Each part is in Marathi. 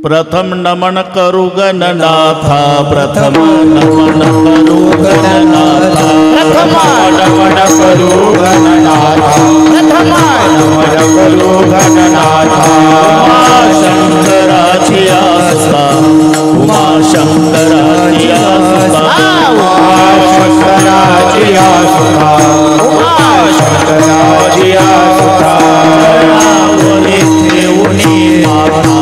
प्रथम नमन करू गणनाथा, प्रथम नमन करू गणनाथा, प्रथम नमन करू गणनाथा, प्रथम नमन करू गणनाथा। उमाशंकराची आस्था, उमाशंकराची आस्था, उमाशंकराची आस्था, उमाशंकराची आस्था। चरणावरी ठेवूनी माता,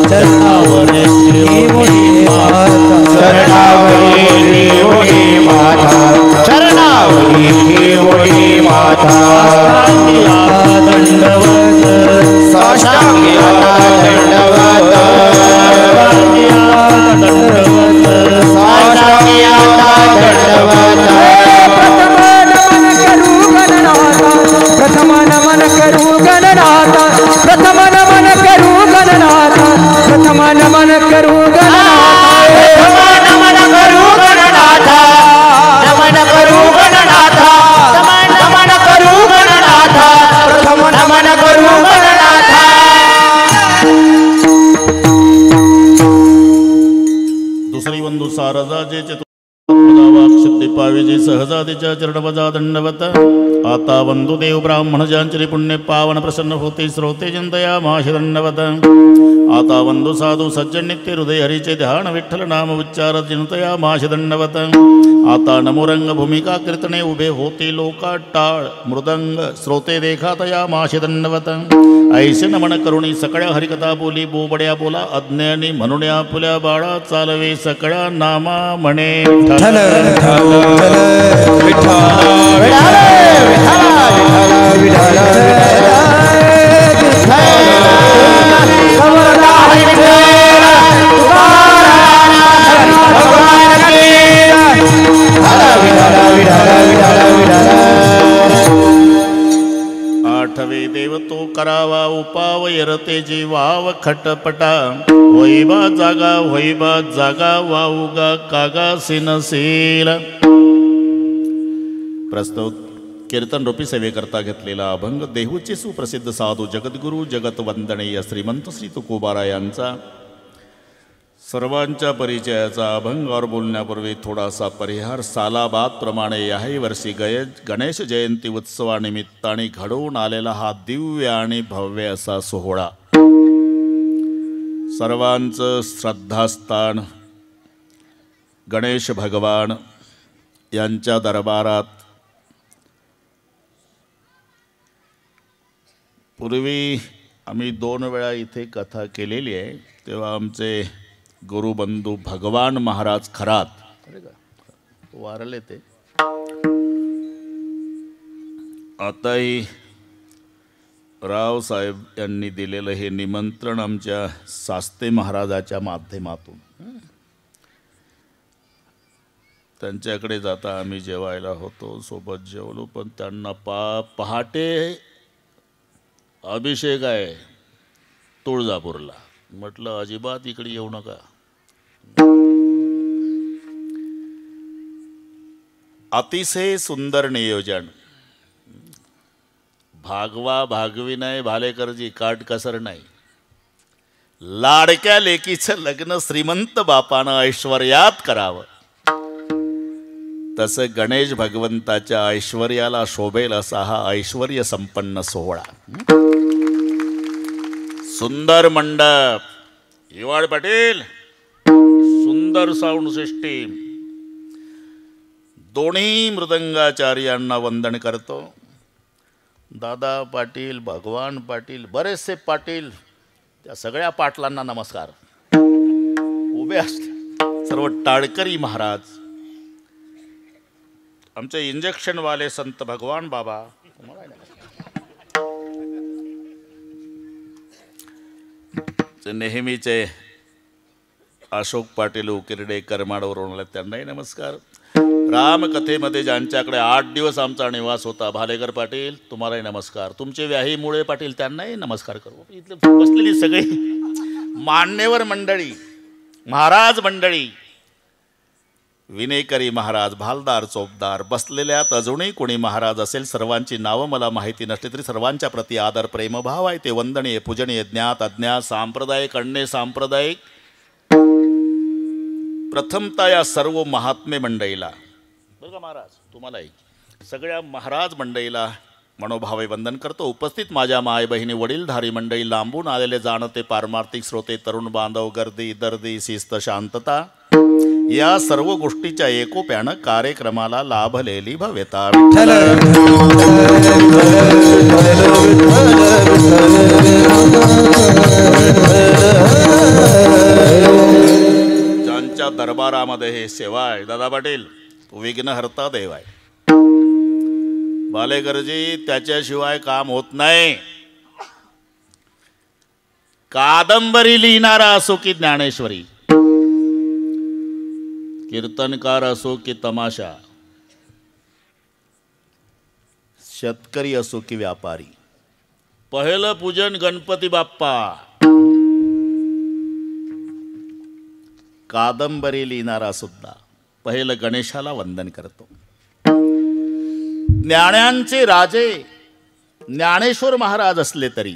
चरणावरी ठेवूनी माता, चरणावरी ठेवूनी माता, चरणावरी ठेवूनी माता। दंडवत साष्टांगी आता दंडवत, दंडवत साष्टांगी आता दंडवत। प्रथम नमन करू गणनाथा, प्रथम नमन करू गणनाथा, प्रथम नमन करू गणनाथा, प्रथम नमन करू गणनाथा, नमन करू गणनाथा, नमन करू गणनाथा, प्रथम नमन करू गणनाथा। दुसरी बंधू सारदाचे पाविजी सहजादीच्या चरणवजा दंडवत। आता वंदुदेव ब्राह्मण ज्यांचरी पुण्य पावन प्रसन्न होते श्रोते चिंतया माशी दंडवत। आता वंदू साधू सज्जन नित्य हृदय हरीचे ध्यान विठ्ठल नाम उच्चार चिंतया माशी दंडवत। आता नमोरंग भूमिका कीर्तने उभे होते लोका टाळ मृदंग श्रोते देखातया माशी दंडवत। ऐसे नमन करुणी सकळ्या हरिकथा बोली बोबड्या बोला अज्ञानी म्हणून फुल्या बाळा चालवे सकळ्या नामा म्हणे विठ्ठल विठ्ठल आठवे देव तो करावा उपाव यरते जीवाव खटपटा। होईबा जागा वाऊगा कागा सिनशील। प्रस्तुत कीर्तन रूपी सेवेकरता घेतलेला अभंग देहूचे सुप्रसिद्ध साधू जगद्गुरू जगतवंदनीय श्रीमंत श्री तुकोबारा यांचा सर्वांच्या परिचयाचा अभंगावर बोलण्यापूर्वी थोडासा परिहार। सालाबाद प्रमाणे याही वर्षी गणेश जयंती उत्सवानिमित्ताने घडवून आलेला हा दिव्य आणि भव्य असा सोहळा सर्वांचं श्रद्धास्थान गणेश भगवान यांच्या दरबारात। पूर्वी आम्ही 2 वेळा इथे कथा केलेली आहे, तेव्हा आमचे गुरुबंधू भगवान महाराज खरात वारले ते। आताही रावसाहेब यांनी दिलेलं हे निमंत्रण आमच्या सास्ते महाराजाच्या माध्यमातून त्यांच्याकडे जाता आम्ही जेवायला होतो, सोबत जेवलो, पण त्यांना पहाटे अभिषेक आहे तुळजापूरला। म्हटलं अजिबात इकडे येऊ नका। अतिशय सुंदर नियोजन। भागवा भागवी नाही भालेकरजी, काटकसर नाही। लाडक्या लेकीचं लग्न श्रीमंत बापानं ऐश्वर्यात करावं, तसं गणेश भगवंताच्या ऐश्वर्याला शोभेल असा हा ऐश्वर्य संपन्न सोहळा। सुंदर मंडप, हिवाळ पाटील सुंदर साऊंड सिस्टीम, दोन्ही मृदंगाचार्यांना वंदन करतो। दादा पाटील, भगवान पाटील, बरेचसे पाटील, त्या सगळ्या पाटलांना नमस्कार। उभे असते सर्व टाळकरी महाराज, आमचे इंजेक्शनवाले संत भगवान बाबा, नेहमीचे अशोक पाटील उकिरडे करमाडवरून आले त्यांनाही नमस्कार। रामकथेमध्ये ज्यांच्याकडे 8 दिवस आमचा निवास होता भालेकर पाटील तुम्हालाही नमस्कार। तुमचे व्याहीमुळे पाटील त्यांनाही नमस्कार करू। इथले बसलेली सगळी मान्यवर मंडळी, महाराज मंडळी, विनेकरी महाराज, भालदार, चोपदार, बसलेल्यात अजूनही कोणी महाराज असेल, सर्वांची नावं मला माहिती नसली तरी सर्वांच्या प्रती आदर प्रेमभाव आहे, ते वंदनीय पूजनीय, ज्ञात अज्ञात, सांप्रदायिक अन्य सांप्रदायिक. प्रथमतः या सर्व महात्मे मंडळीला, बरं का महाराज, तुम्हालाही सगळ्या महाराज मंडळीला मनोभावे वंदन करतो. उपस्थित माझ्या माय बहिणी, वडीलधारी मंडळी, लांबून आलेले जाणते पारमार्थिक श्रोते, तरुण बांधव, गर्दी दर्दी, शिस्त, शांतता या सर्व गोष्टीच्या एकोप्यानं कार्यक्रमाला लाभलेली भवेता. ज्यांच्या दरबारामध्ये हे सेवा आहे, दादा पाटील विघ्नहर्ता देव आहे. बालेकरजी, त्याच्याशिवाय काम होत नाही. कादंबरी लिहिणारा असो की ज्ञानेश्वरी, कीर्तनकार असो की तमाशा, शेतकरी असो की व्यापारी, पहिलं पूजन गणपती बाप्पा. कादंबरी लिहिणारा सुद्धा पहिलं गणेशाला वंदन करतो. ज्ञानांचे राजे ज्ञानेश्वर महाराज असले तरी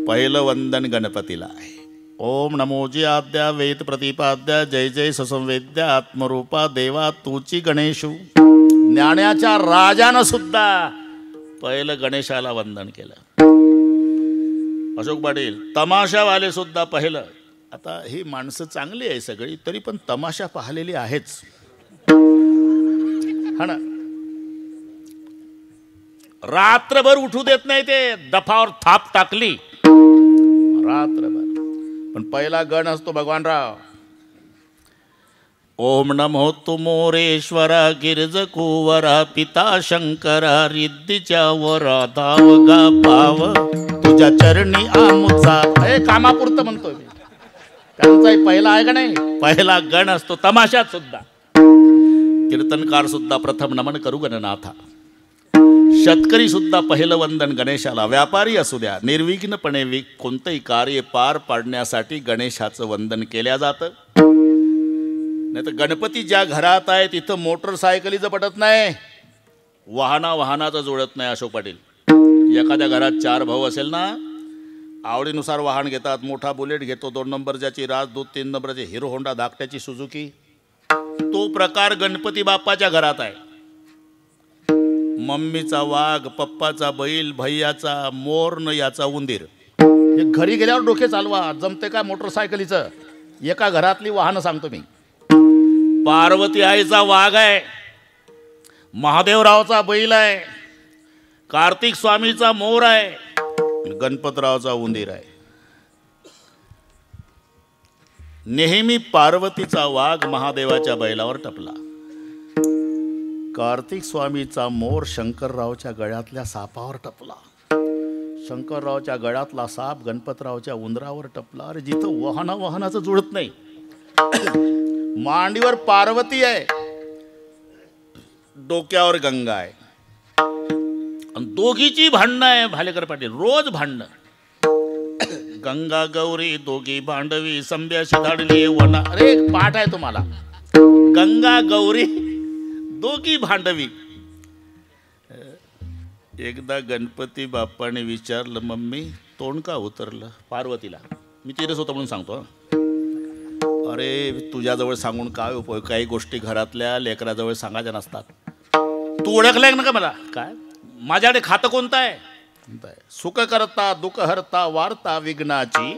पहिलं वंदन गणपतीला आहे. ओम नमोजी आद्या वेद प्रतिपाद्या, जय जय ससंवेद्या आत्मरूपा देवा तूची गणेशू. ज्ञानाच्या राजानं सुद्धा पहिलं गणेशाला वंदन केलं. अशोक पाटील, तमाशावाले सुद्धा पहिलं. आता ही माणसं चांगली आहे सगळी, तरी पण तमाशा पाहिलेली आहेच, हा ना. रात्रभर उठू देत नाही ते, दफावर थाप टाकली रात्रभर. पण पहिला गण असतो भगवानराव. ओम नमो तुमोरेश्वरा गिरज कुवरा, पिता शंकरा रिद्धीच्या वरा, धाव गा पाव तुझ्या चरणी आमुचा. हे कामापुरतं म्हणतोय मी, त्यांचाही पहिला आहे का नाही, पहिला गण असतो. तमाशात सुद्धा कीर्तनकार सुद्धा प्रथम नमन करू गणनाथा. शेतकरी सुद्धा पहिलं वंदन गणेशाला. व्यापारी असू द्या, निर्विघ्नपणे कोणतंही कार्य पार पाडण्यासाठी गणेशाचं वंदन केल्या जातं. नाही तर गणपती ज्या घरात आहे तिथं मोटरसायकलीचं पटत नाही, वाहनाचं जुळत नाही. अशोक पाटील, एखाद्या घरात 4 भाऊ असेल ना, आवडीनुसार वाहन घेतात. मोठा बुलेट घेतो, 2 नंबर ज्याची राजदूत, 3 नंबरची हिरो होंडा, धाकट्याची सुझुकी. तो प्रकार गणपती बाप्पाच्या घरात आहे. मम्मीचा वाघ, पप्पाचा बैल, भैयाचा मोर, न याचा उंदीर. हे घरी गेल्यावर डोके चालवा, जमते का मोटरसायकलीचं. एका घरातली वाहनं सांगतो मी. पार्वती आईचा वाघ आहे, महादेवरावचा बैल आहे, कार्तिक स्वामीचा मोर आहे, गणपतरावचा उंदीर आहे. नेहमी पार्वतीचा वाघ महादेवाच्या बैलावर टपला, कार्तिक स्वामीचा मोर शंकररावच्या गळ्यातल्या सापावर टपला, शंकररावच्या गळ्यातला साप गणपतरावच्या उंदरावर टपला. अरे जिथं वाहनाचं जुळत नाही. मांडीवर पार्वती आहे, डोक्यावर गंगा आहे, आणि दोघीची भांडणं आहे. भालेकर पाटील, रोज भांडणं. गंगा गौरी दोघी भांडवी, संभ्याशी धाडली वना. अरे पाठ आहे तुम्हाला. गंगा गौरी दोघी भांडवी. एकदा गणपती बाप्पाने विचारलं, मम्मी तोंड का उतरलं पार्वतीला. मी तिरच होतो म्हणून सांगतो. अरे तुझ्याजवळ सांगून काय उपयोग, काही गोष्टी घरातल्या लेकराजवळ सांगायच्या नसतात. तू ओळखलाय ना का मला. काय माझ्याकडे खातं कोणतं आहे. सुख करता दुःख हरता वार्ता विघ्नाची.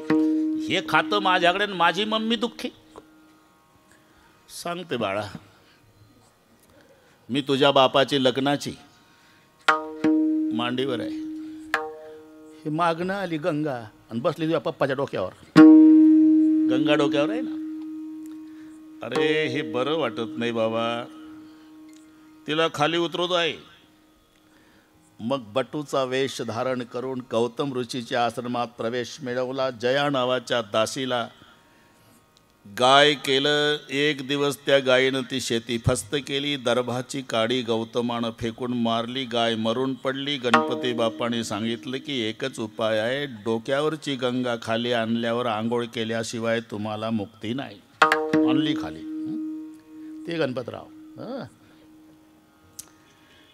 हे खातं माझ्याकडे, माझी मम्मी दुःखी. सांगते बाळा, मी तुझ्या बापाची लग्नाची मांडीवर आहे. हे मागणं आली गंगा आणि बसली तुझ्या पप्पाच्या डोक्यावर. गंगा डोक्यावर आहे ना. अरे हे बरं वाटत नाही बाबा, तिला खाली उतरवतो आहे. मग बटूचा वेश धारण करून गौतम ऋषीच्या आश्रमात प्रवेश मिळवला. जया नावाच्या दासीला गाय केलं. एक दिवस त्या गायीनं ती शेती फस्त केली. दर्भाची काडी गौतमानं फेकून मारली. गाय मरून पडली. गणपती बाप्पाने सांगितलं की एकच उपाय आहे, डोक्यावरची गंगा खाली आणल्यावर आंघोळ केल्याशिवाय तुम्हाला मुक्ती नाही. आणली खाली. ते गणपतराव.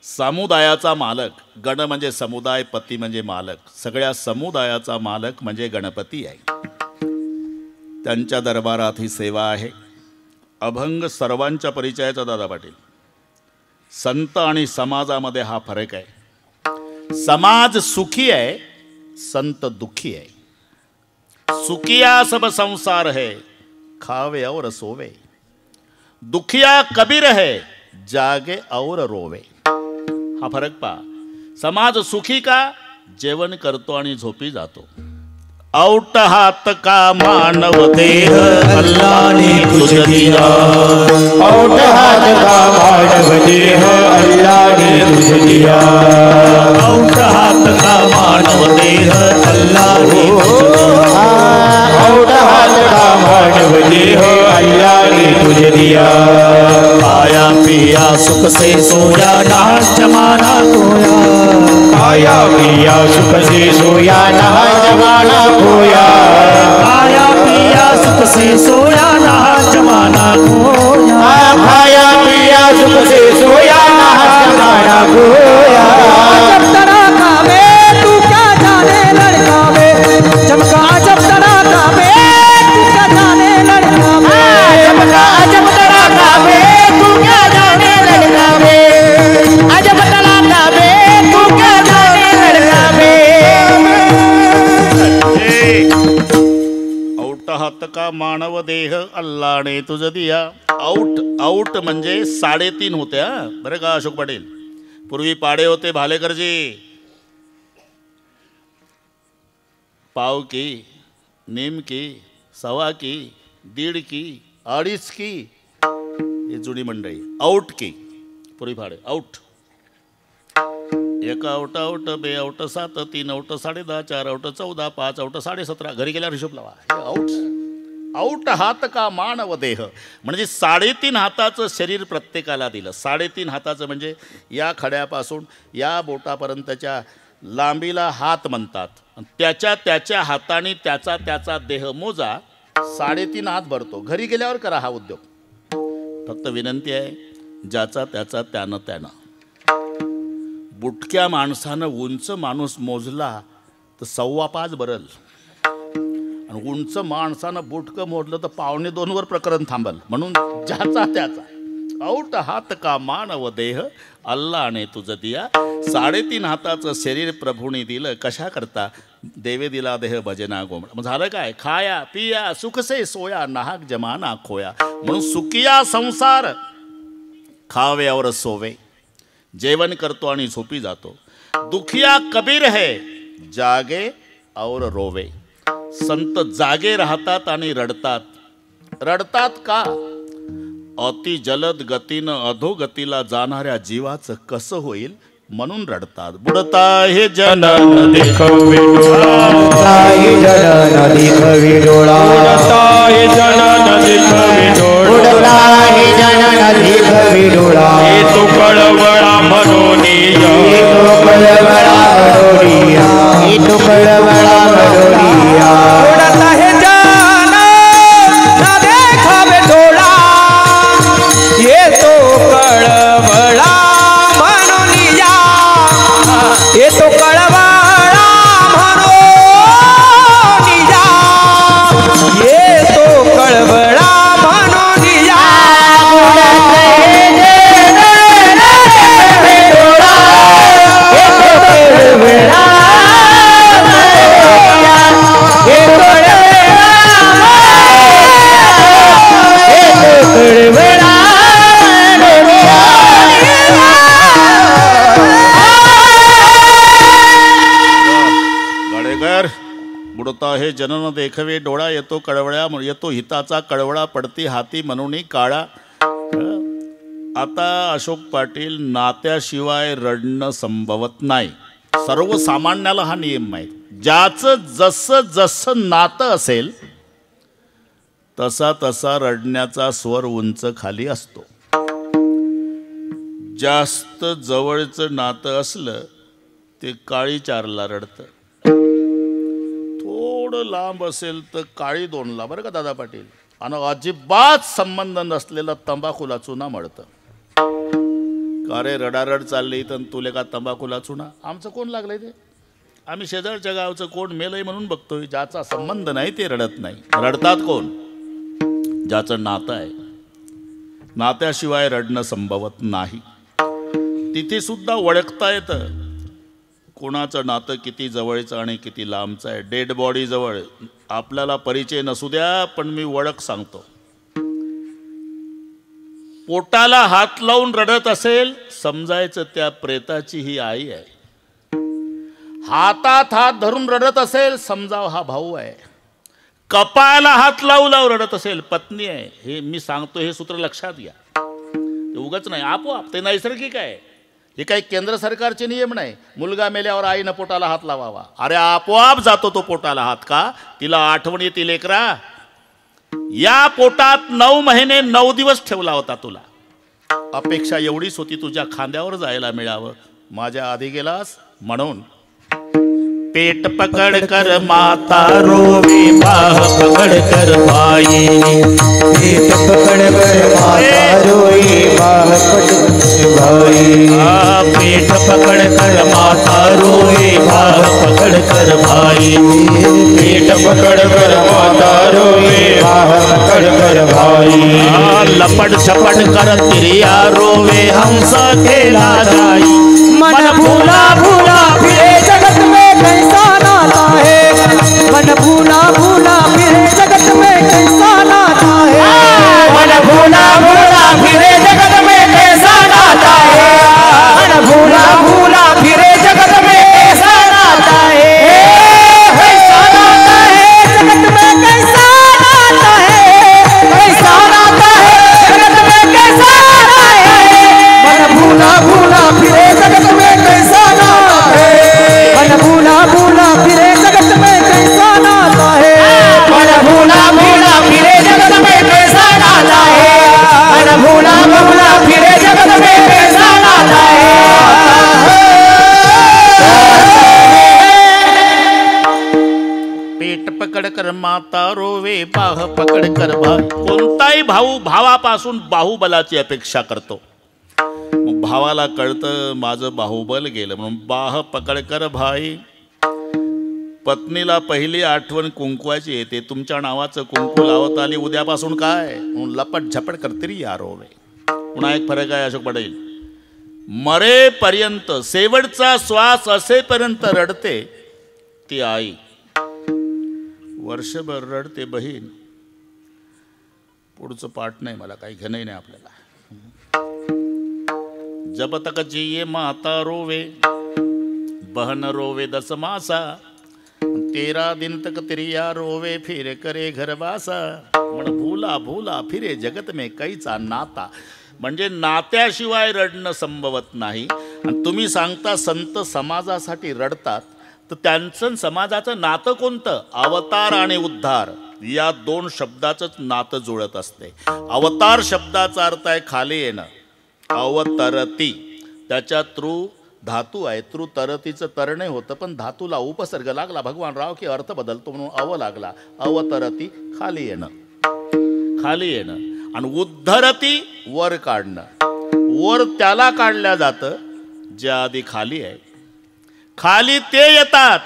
समुदायाचा मालक, गण म्हणजे समुदाय, पती म्हणजे मालक, सगळ्या समुदायाचा मालक म्हणजे गणपती आहे. त्यांच्या दरबारात ही सेवा आहे. अभंग सर्वांच्या परिचयाचा दादा पाटील. संत आणि समाजामध्ये हा फरक आहे. समाज सुखी आहे, संत दुखी आहे. सुखिया सब संसार है, खावे और सोवे. दुखिया कबीर है, जागे और रोवे. हा फरक पहा. समाज सुखी का? जेवण करतो आणि झोपी जातो. औट हात का मानव देह, अल्लाने तुझ दिया. औट हात का मानव देह, अल्लाने तुझ दिया. औट हात का मानव देह, अल्लाने तुझ दिया. औट हात का मानव देह, अल्लाने तुझ दिया. खाया पिया सुख से सोया, नाच जमाना खोया. खाया पिया सुख से सोया, नहा जमाना खोया. खाया पिया सुख से सोया, नाच जमाना खोया. खाया पिया सुख से सोया, नहा जमाना खोया. जब तड़का में तू क्या जाने लड़का में, चमका जब तड़का में तू क्या जाने लड़का में. चमका जब तड़का में तू क्या जाने लड़का में. अजब तड़का में तू क्या जाने लड़का में. औट हात का मानव देह, अल्लाने तुझ दिया. औट म्हणजे 3.5 होत्या बरं का अशोक पाटील. पूर्वी पाडे होते भालेकरजी. पाव की, नीम की, सवा की, 1.5 की, 2.5 की, ही जुनी मंडळी. औट की पूर्वी फाडे. औट 1 औट, औट 2 औट 7, 3 औट 10.5, 4 औट 14, 5 औट 17.5. घरी गेल्यावर हिशोब लावा. हे औट. औट हात का मानव देह म्हणजे 3.5 हाताचं शरीर प्रत्येकाला दिलं. 3.5 हाताचं म्हणजे या खड्यापासून या बोटापर्यंतच्या लांबीला हात म्हणतात. त्याच्या हाताने त्याचा देह मोजा. 3.5 हात भरतो. घरी गेल्यावर करा हा उद्योग. फक्त विनंती आहे, ज्याचा त्यानं. बुटक्या माणसानं उंच माणूस मोजला तर 5.25 बरल. आणि उंच माणसानं बुटकं मोडलं तर 1.25 प्रकरण थांबल. म्हणून ज्याचा त्याचा. औट हात का मानव देह, अल्लाने तुझ दिया. 3.5 हाताचं शरीर प्रभूने दिलं. कशा करता? देवे दिला देह भजना गोमडा. मग झालं काय? खाया पिया सुख से सोया, नाहक जमाना खोया. म्हणून सुखिया संसार, खावे और सोवे. जेवण करतो आणि झोपी जातो. दुखिया कबीर है, जागे और रोवे. संत जागे राहतात आणि रडतात. रडतात का? अति जलद गतीनं अधोगतीला जाणाऱ्या जीवाचं कसं होईल म्हणून रडतात. बुडता हे जनन देखवे डोळा, हे जनन देखवे डोळा. हे जनन देखवे डोळा. हे जनन देखवे डोळा. हे तो कळवळा मनोनिया. हे तो कळवळा मनोनिया. हे तो कळवळा मनोनिया. उडता है जनन ना देखवे डोळा. ये तो कळवळा मनोनिया. ये तो कळवळा मनोनिया. ये तो कळवळा मनोनिया. गडेकर. बुडता हे जनन देखवे डोळा, येतो कळवळ्या येतो हिताचा कळवळा, पडती हाती म्हणून काळा. आता अशोक पाटील, नात्याशिवाय रडणं संभवत नाही. सर्वसामान्याला हा नियम आहे. ज्याचं जसं नातं असेल तसा रडण्याचा स्वर उंच खाली असतो. जास्त जवळचं नातं असलं ते काळी 4ला रडतं. थोडं लांब असेल तर काळी 2ला. बरं का दादा पाटील. आणि अजिबात संबंध नसलेलं तंबाखूला चुना मळतं. का रे रडारड चालली तर तुले का तंबाखूला चुना? आमचं कोण लागलंय ते? आम्ही शेजारच्या गावचं कोण मेलंय म्हणून बघतोय. ज्याचा संबंध नाही ते रडत नाही. रडतात कोण? ज्याचं नातं आहे. नात्याशिवाय रडणं संभवत नाही. तिथे सुद्धा ओळखता येतं कोणाचं नातं किती जवळचं आणि किती लांबचं आहे. डेड बॉडी जवळ आपल्याला परिचय नसू द्या, पण मी ओळख सांगतो. पोटाला हात लावून रडत असेल, समजायचं त्या प्रेताची ही आई आहे. हातात हात धरून रडत असेल, समजाव हा भाऊ आहे. कपाळाला हात लावू लावू रडत असेल, पत्नी आहे. हे मी सांगतो, हे सूत्र लक्षात घ्या. ते उगाच नाही, आपोआप ते नैसर्गिक आहे. हे काही केंद्र सरकारचे नियम नाही. मुलगा मेल्यावर आईनं पोटाला हात लावावा. अरे आपोआप जातो तो पोटाला हात. का? तिला आठवण येते लेकरा, या पोटात 9 महिने 9 दिवस ठेवला होता तुला. अपेक्षा एवढीच होती तुझ्या खांद्यावर जायला मिळावं. माझ्या आधी गेलास म्हणून. पेट पकड़ कर माता रोवे, बाह पकड़ कर भाई. पेट पकड़ कर माता रोए, बाह पकड़ कर भाई. पेट पकड़ कर माता रोए, बाह पकड़ कर भाई. पेट पकड़ कर माता रोए, बाह पकड़ कर भाई. लपट झपट कर तिरिया रोवे, हंस खेला जाई. मन भूला भूला फिरे जगत में कैसा नाता है. मन भूला भूला फिरे जगत में कैसा नाता है. मन भूला भूला फिरे जगत में कैसा नाता है. मन भूला भूला फिरे जगत में कैसा नाता है. कैसा नाता है जगत में, कैसा नाता है. कैसा नाता है जगत में, कैसा नाता है. मन भूला भूला फिरे जगत में कैसा नाता है. मन भूला भूला फिरे जगत में कैसा नाता है. मन भूला भूला फिरे जगत में कैसा नाता है. मन भूला भूला फिरे जगत में कैसा नाता है. पेट पकड कर माता रोवे, बाह पकड कर भाई. कोणताही भाऊ भावापासून बाहुबलाची अपेक्षा करतो. मग भावाला कळतं माझं बाहुबल गेलं, म्हणून बाह पकड कर भाई. पत्नीला पहिली आठवण कुंकवाची येते. तुमच्या नावाचं कुंकू लावत आली, उद्यापासून काय? म्हणून लपट झपट करतरी या रोवे. पुन्हा एक फरक आहे अशोक पटेल. मरेपर्यंत, शेवटचा श्वास असेपर्यंत रडते ती आई. वर्षभर रडते बहीण. पुढचं पाठ नाही, मला काही घेणं नाही आपल्याला. जब तक जिये माता रोवे, बहन रोवे 10 मासा. 13 दिन तक तिरिया रोवे, फिर करे घरवासा. म्हण भूला भूला फिरे जगत में कैचा नाता. म्हणजे नात्याशिवाय रडणं संभवत नाही. आणि तुम्ही सांगता संत समाजासाठी रडतात, तर त्यांचं समाजाचं नातं कोणतं? अवतार आणि उद्धार या 2 शब्दाचंच नातं जुळत असते. अवतार शब्दाचा अर्थ आहे खाली येणं. अवतरती, त्याच्या तृ धातू आहे. तृ तरतीचं तरणे होतं, पण धातूला उपसर्ग लागला भगवान राव की अर्थ बदलतो म्हणून अव लागला. अवतरती खाली येणं, खाली येणं. आणि उद्धरती वर काढणं. वर त्याला काढल्या जातं जे आधी खाली आहे. खाली ते येतात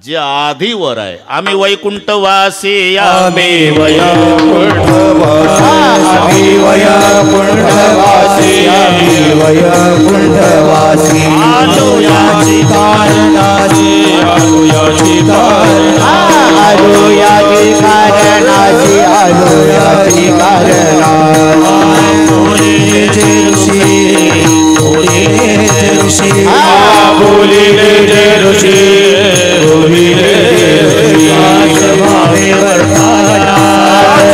जे आधी वर आहे. आम्ही वैकुंठवासी, आम्ही वैकुंठवासी, आम्ही वैकुंठवासी, आम्ही वैकुंठवासी. आलो याची कारणाची, आलो याची कारणाची, आलो याची कारणाची, आलो याची कारणाची. बोलीचे ऋषी, बोलीचे ऋषी, बोलिले जे ऋषी, बोलिले जे ऋषी. भावे वर्ताया,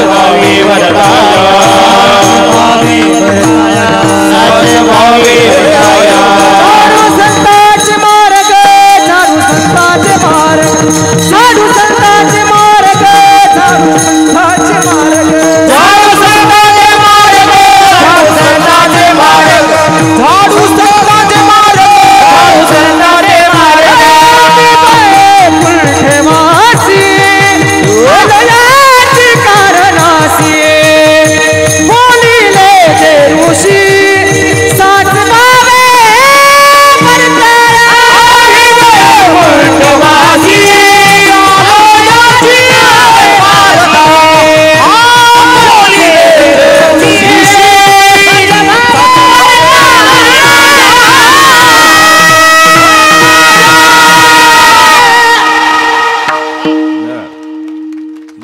भावे वर्ताया, भावे वर्ताया, भावे वर्ताया. साधू संतांचे मार्ग, साधू संतांचे मार्ग, साधू संतांचे मार्ग, साधू संतांचे मार्ग, साधू संतांचे मार्ग, साधू संतांचे मार्ग, साधू संतांचे मार्ग, साधू संतांचे मार्ग.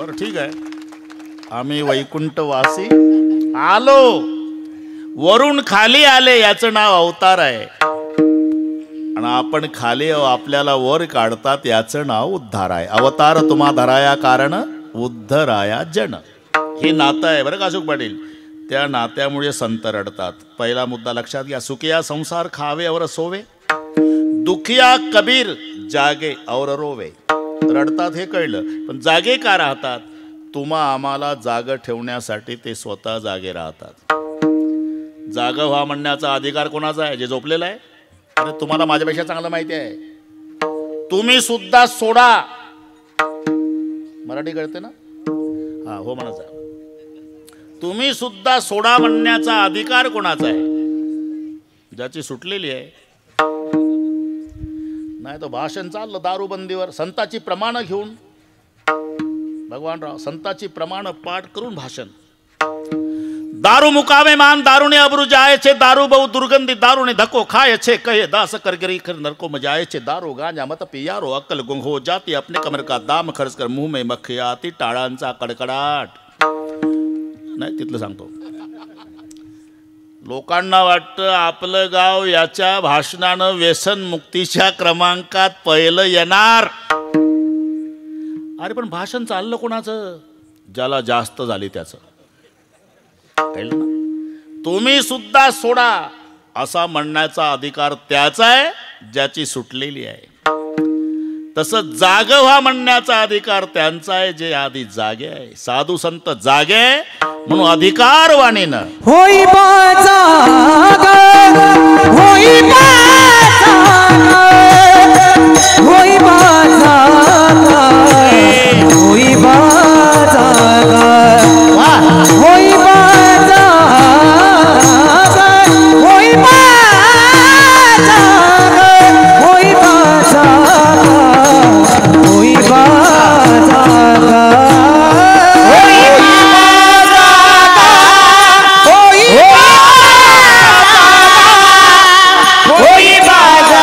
बरं ठीक आहे, आम्ही वैकुंठवासी आलो, वरून खाली आले याचं नाव अवतार आहे, आणि आपण खाली आपल्याला वर काढतात याचं नाव उद्धार आहे. अवतार तुम्हा धराया कारण उद्धराया जन, हे नातं आहे बरं का अशोक पाटील. त्या नात्यामुळे संत रडतात. पहिला मुद्दा लक्षात घ्या, सुखिया संसार खावे और सोवे, दुखिया कबीर जागे और रोवे. रडतात हे कळलं, पण जागे का राहतात? तुम्हा आम्हाला जाग ठेवण्यासाठी ते स्वतः जागे राहतात. जाग व्हा म्हणण्याचा अधिकार कोणाचा आहे? जे झोपलेला आहे. अरे तुम्हाला माझ्यापेक्षा चांगलं माहिती आहे. तुम्ही सुद्धा सोडा. मराठी कळते ना? हा हो म्हणायचं. तुम्ही सुद्धा सोडा म्हणण्याचा अधिकार कोणाचा आहे? ज्याची सुटलेली आहे. नाही तर भाषण चाललं दारूबंदीवर, संताची प्रमाणं घेऊन, भगवानराव संताची प्रमाणं पाठ करून भाषण. दारू मुकावे मान दारूने अब्रू जायचे, दारू बहु दुर्गंधी दारूने धक्को खायचे, कहे दास करगरी कर नरको मजायचे, दारू गांजा मत पियारो अक्कल गुंग हो जाती, अपने कमर का दाम खर्च कर मुंह में मक्खी आती, टाळांचा कडकडाट. नाही तिथलं सांगतो. लोकांना वाटतं आपलं गाव याच्या भाषणानं व्यसन मुक्तीच्या क्रमांकात पहिलं येणार. अरे पण भाषण चाललं कोणाचं? ज्याला जास्त झाली त्याचं. कळलं ना? तुम्ही सुद्धा सोडा असा म्हणण्याचा अधिकार त्याचा आहे ज्याची सुटलेली आहे. तसं जाग व्हा म्हणण्याचा अधिकार त्यांचा आहे जे आधी जागे आहे. साधू संत जागे आहे म्हणून अधिकारवाणीनं होई जाग, होई जाग, होई जाग, होई जाग, होई जाग, होई जाग, होई जाग, होई जाग. होई बाजा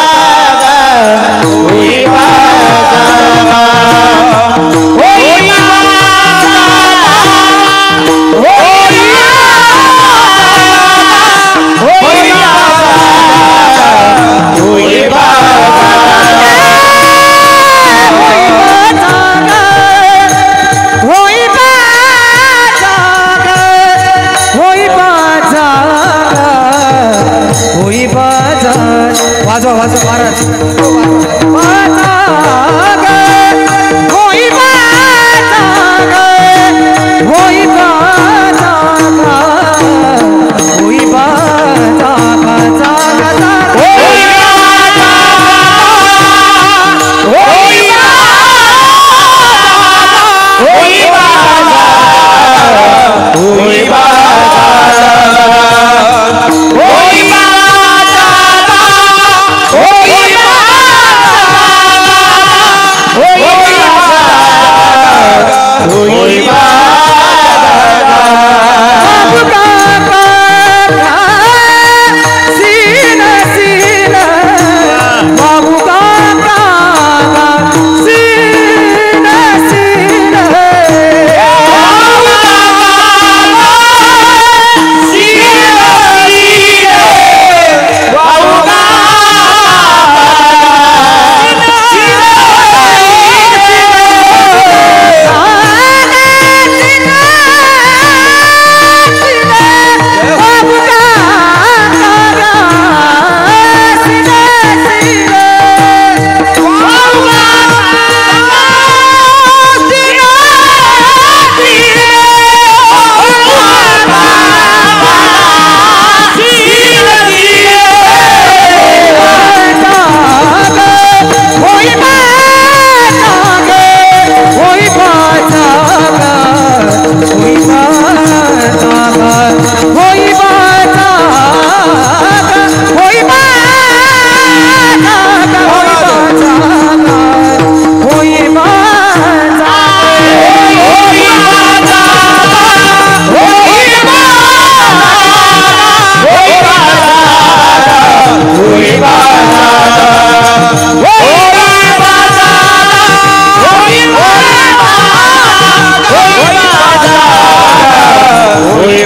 होई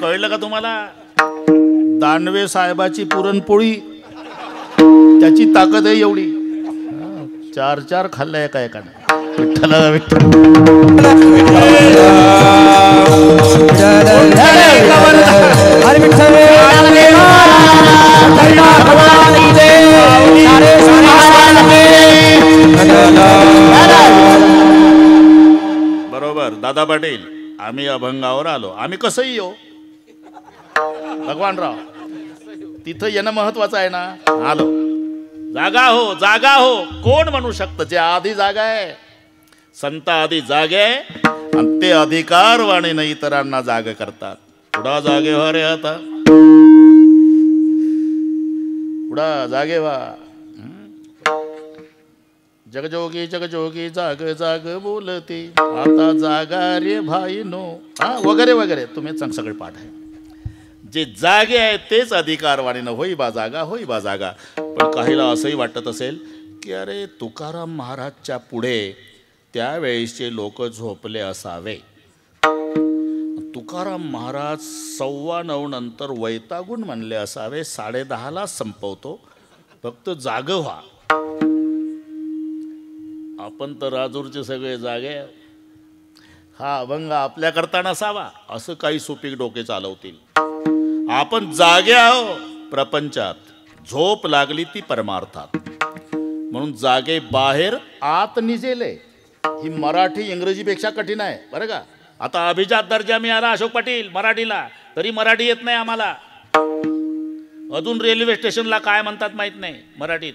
कळलं का तुम्हाला? दानवे साहेबाची पुरणपोळी त्याची ताकद आहे एवढी. 4 खाल्ल्या एका एकाने. विठ्ठला विठ्ठल. हरे विठ्ठल बरोबर दादा पाटील. आम्ही अभंगावर आलो. आम्ही कसंही येऊ भगवानराव, तिथं येणं महत्वाचं आहे ना. आलो. जागा हो, जागा हो. कोण म्हणू शकतं जे आधी जागा आहे? संत आधी जागे आणि ते अधिकारवाणीनं इतरांना जाग करतात. पुढा जागे व्हा रे आता, पुढा जागे व्हा. जगजोगी जगजोगी जाग जाग बोलते आता जागा रे भाई नो, वगैरे वगैरे. तुम्ही सगळे पाठ आहे. जे जागे आहे तेच अधिकारवाणीनं होई बा जागा, होई बा जागा. पण काहीला असंही वाटत असेल की अरे तुकाराम महाराजच्या पुढे त्यावेळेसचे लोक झोपले असावे. तुकाराम महाराज 9:15 नंतर वैतागून म्हणले असावे, 10:30ला संपवतो, फक्त जाग व्हा. आपण तर राजूरचे सगळे जागे. हा अभंग आपल्याकरता नसावा असं काही सुपीक डोके चालवतील. आपण जागे आहो प्रपंचात, झोप लागली ती परमार्थात. म्हणून जागे बाहेर आत निजेले. ही मराठी इंग्रजीपेक्षा कठीण आहे बरं का. आता अभिजात दर्जा मिळाला अशोक पाटील मराठीला, तरी मराठी येत नाही आम्हाला. अजून रेल्वे स्टेशनला काय म्हणतात माहीत नाही मराठीत.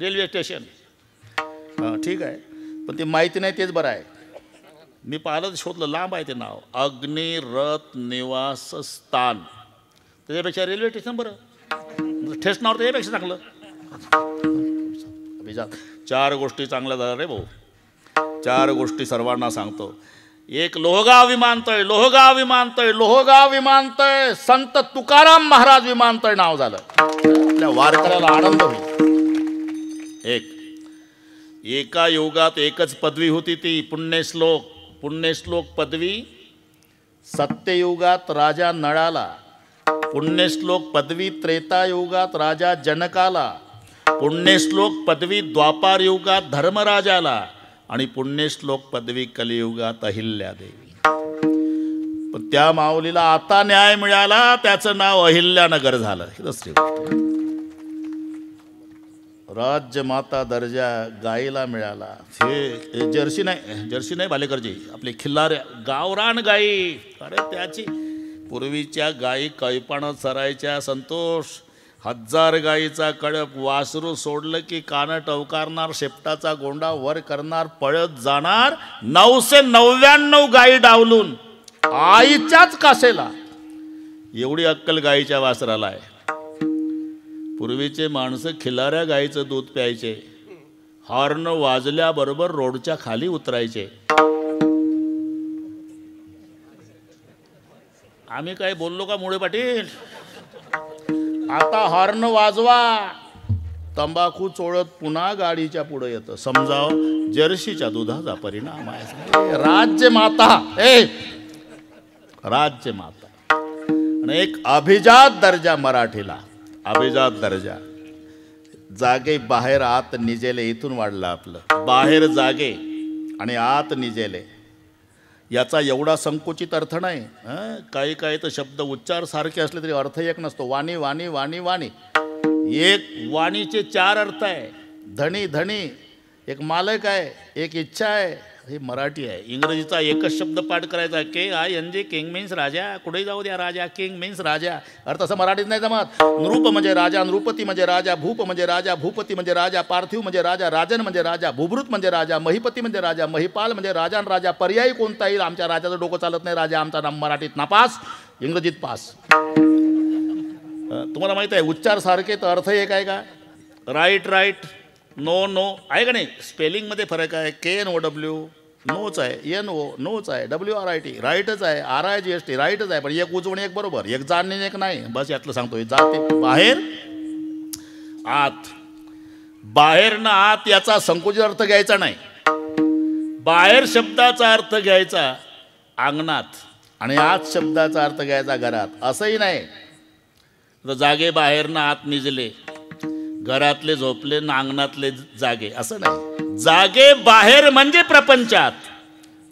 रेल्वे स्टेशन ठीक आहे, पण ते माहिती नाही तेच बरं आहे. मी पाहिलं शोधलं, लांब आहे ते नाव. अग्निरथ निवास स्थान. त्याच्यापेक्षा रेल्वे स्टेशन बरं. स्टेशनावर त्याच्यापेक्षा चांगलं. अभिजात 4 गोष्टी चांगल्या झाल्या रे भाऊ. 4 गोष्टी सर्वांना सांगतो. एक लोहगाव विमानतळ, लोहगाव विमानतळ, लोहगाव विमानतळ. संत तुकाराम महाराज विमानतळ नाव झालं. आपल्या वारकऱ्याला आनंद होईल. एका युगात एकच पदवी होती ती पुण्यश्लोक. पुण्यश्लोक पदवी सत्ययुगात राजा नळाला, पुण्यश्लोक पदवी त्रेतायुगात राजा जनकाला, पुण्यश्लोक पदवी द्वापार युगात धर्मराजाला आणि पुण्यश्लोक पदवी कलियुगात अहिल्यादेवी. पण त्या माऊलीला आता न्याय मिळाला, त्याचं नाव अहिल्यानगर झालं. ही दुसरी गोष्ट. राज्यमाता दर्जा गाईला मिळाला. हे जर्सी नाही भालेकरजी, आपली खिल्लार गावरान गाई. अरे त्याची पूर्वीच्या गाई कैपानं चरायच्या संतोष. 1000 गाईचा कळप. वासरू सोडलं की कानं टवकारणार, शेपटाचा गोंडा वर करणार, पळत जाणार. 999 गाई डावलून आईच्याच कासेला. एवढी अक्कल गाईच्या वासराला आहे. पूर्वीचे माणसं खिलाऱ्या गाईचं दूध प्यायचे. हॉर्न वाजल्याबरोबर रोडच्या खाली उतरायचे. आम्ही काय बोललो का मुळे पाटील? आता हॉर्न वाजवा, तंबाखू चोळत पुन्हा गाडीच्या पुढे येतं. समजाव जर्सीच्या दुधाचा परिणाम आहे. राज्यमाता, राज्यमाता. आणि एक अभिजात दर्जा मराठीला. अभिजात दर्जा. जागे बाहेर आत निजेले. इथून वाढलं आपलं. बाहेर जागे आणि आत निजेले. याचा एवढा संकुचित अर्थ नाही. काही काही तर शब्द उच्चार सारखे असले तरी अर्थ एक नसतो. वाणी वाणी वाणी वाणी. एक वाणीचे 4 अर्थ आहे. धनी धनी, एक मालक आहे, एक इच्छा आहे. हे मराठी आहे. इंग्रजीचा एकच शब्द पाठ करायचा, KING, किंग मीन्स राजा. कुठेही जाऊ द्या राजा, किंग मीन्स राजा. अर्थ असं मराठीत नाही जमत. नृप म्हणजे राजा, नृपती म्हणजे राजा, भूप म्हणजे राजा, भूपती म्हणजे राजा, पार्थिव म्हणजे राजा, राजन म्हणजे राजा, भूभृत म्हणजे राजा, महिपती म्हणजे राजा, महिपाल म्हणजे राजा आणि राजा. पर्यायी कोणता येईल? आमच्या राजाचं डोकं चालत नाही. राजा आमचा नाम मराठीत नापास, इंग्रजीत पास. तुम्हाला माहिती आहे उच्चार सारखे तर अर्थ एक आहे का? राईट राईट, नो नो आहे का नाही? स्पेलिंगमध्ये फरक आहे. KNOW नोच आहे, NO नोच आहे, WRIT राईटच आहे, RIGST राईटच आहे. पण एक उजवणे एक बरोबर, एक जाणणे एक नाही. बस यातलं सांगतोय. जाते बाहेर आत, बाहेर ना आत याचा संकुचित अर्थ घ्यायचा नाही. बाहेर शब्दाचा अर्थ घ्यायचा अंगणात आणि आत शब्दाचा अर्थ घ्यायचा घरात. असंही नाही तर जागे बाहेर ना आत निजले, घरातले झोपले ना अंगणातले जागे, असं नाही. जागे बाहेर म्हणजे प्रपंचात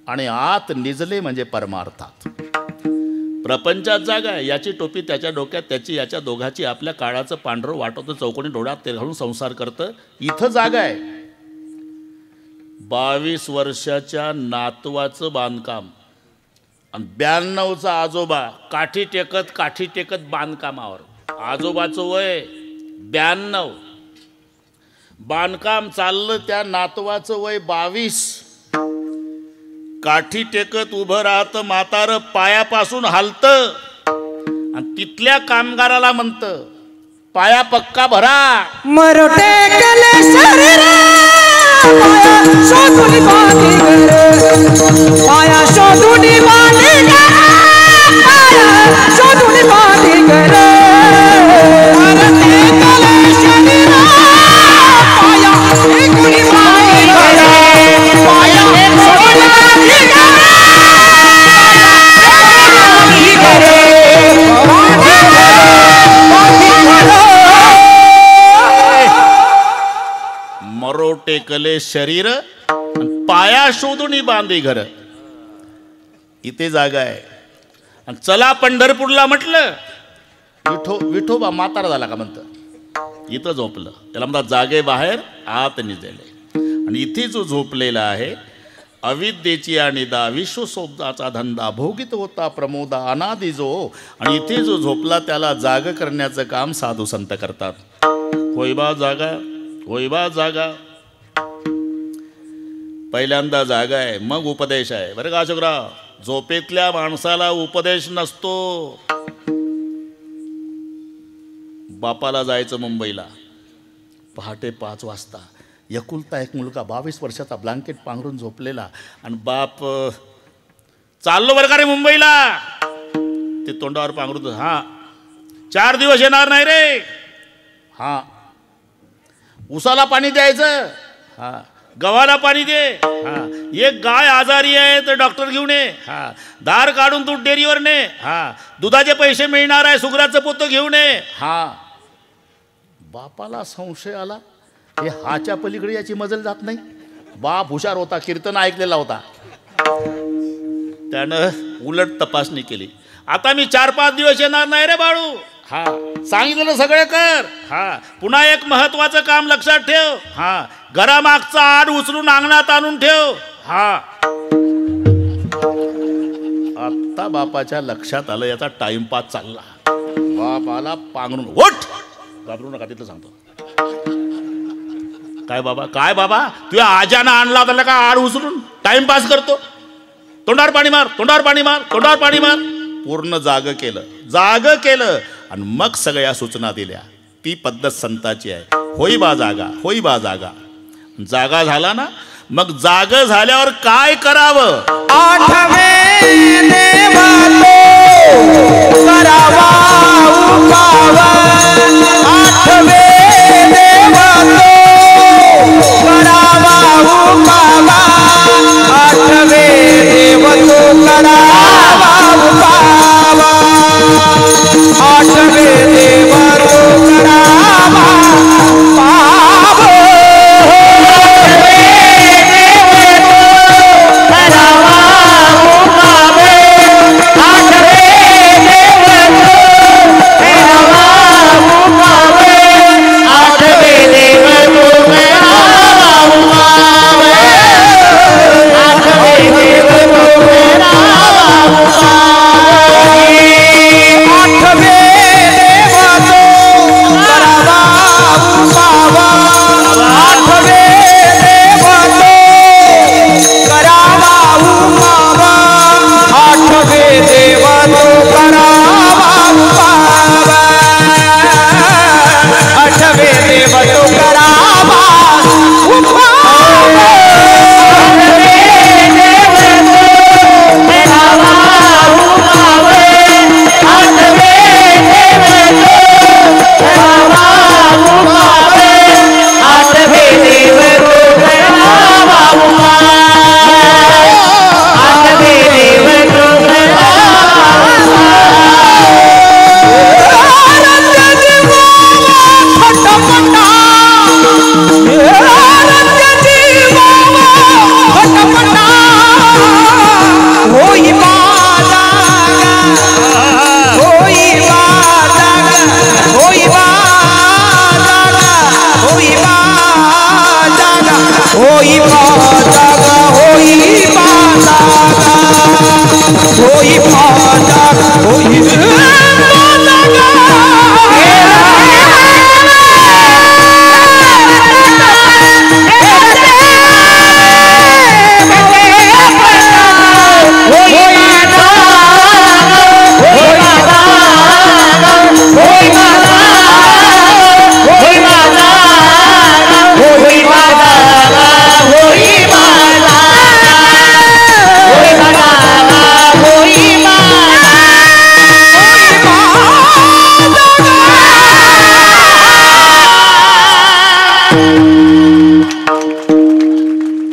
आणि आत निजले म्हणजे परमार्थात. प्रपंचात जागा आहे, याची टोपी त्याच्या डोक्यात, त्याची याच्या दोघाची, आपल्या काळाचं पांढरं वाटवतं, चौकोनी डोळ्यात ते घालून संसार करतं. इथं जागा आहे. 22 वर्षाच्या नातवाचं बांधकाम आणि 92चा आजोबा काठी टेकत बांधकामावर. आजोबाचं वय 92, बांधकाम चाललं. त्या नातवाचं वय 22, काठी टेकत उभं राहतं. म्हातारं पायापासून हालतं आणि तिथल्या कामगाराला म्हणतं, पाया पक्का भरा. मरोटे केले शरीर पाया शोधून बांधी घर, पाया शोधून बांधी घर, पाया शोधून बांधी घर. मरोटे केले शरीर पाया शोधून बांधी घर, पाया शोधून बांधी घर, मरो टेकले शरीर पाया शोधून बांधी घर. इथे जागा आहे. आणि चला पंढरपूरला म्हटलं, विठोबा म्हातारा झाला का म्हणतं, इथं झोपलं. त्याला म्हणतात जागे बाहेर आत निजले. आणि इथे जो झोपलेला आहे अविद्येची आणि दा विश्वसोबताचा धंदा भोगित होता प्रमोदा अनादि जो. आणि इथे जो झोपला त्याला जाग करण्याचं काम साधू संत करतात. होईबा जागा, होईबा जागा. पहिल्यांदा जागा आहे, मग उपदेश आहे. बरं का अशोकराव, झोपेतल्या माणसाला उपदेश नसतो. बापाला जायचं मुंबईला, पहाटे 5 वाजता. एकुलता एक मुलगा 22 वर्षाचा, ब्लँकेट पांघरून झोपलेला. आणि बाप चाललो बरं का रे मुंबईला. ते तोंडावर पांघरून, हां 4 दिवस येणार नाही रे. हां उसाला पाणी द्यायचं, हां गव्हाला पाणी दे, हां एक गाय आजारी आहे तर डॉक्टर घेऊन ये, हां दार काढून दूध डेअरीवर ने, हां दुधाचे पैसे मिळणार आहे सुगराचं पोतं घेऊन ये. हां बापाला संशय आला, हे हाच्या पलीकडे याची मजल जात नाही. बाप हुशार होता, कीर्तन ऐकलेला होता. त्यानं उलट तपासणी केली. आता मी 4-5 दिवस येणार नाही रे बाळू. हा सांगितलं सगळं कर. हा पुन्हा एक महत्वाचं काम लक्षात ठेव. हा घरामागचा आड उचलून अंगणात आणून ठेव. हा आता बापाच्या लक्षात आलं याचा टाइमपास चालला. बापाला पांघरून ओठ, घाबरू नका, तिथलं सांगतो. काय बाबा, काय बाबा तुझ्या आजानं आणला होता का आड उचलून टाइमपास करतो? तोंडावर पाणी मार, तोंडावर पाणी मार, तोंडावर पाणी मार. पूर्ण जाग केलं आणि मग सगळ्या सूचना दिल्या. ती पद्धत संताची आहे. होई बा जागा, होई बा जागा. जागा झाला ना, मग जाग झाल्यावर काय करावं? आठवे देवालो करावा उपावा. आठवे देवालो करावा उपावा. आठवे देवतो करावा उपावा. आठवे देवतो करावा उपावा. होई जागा होई जागा होई जागा होई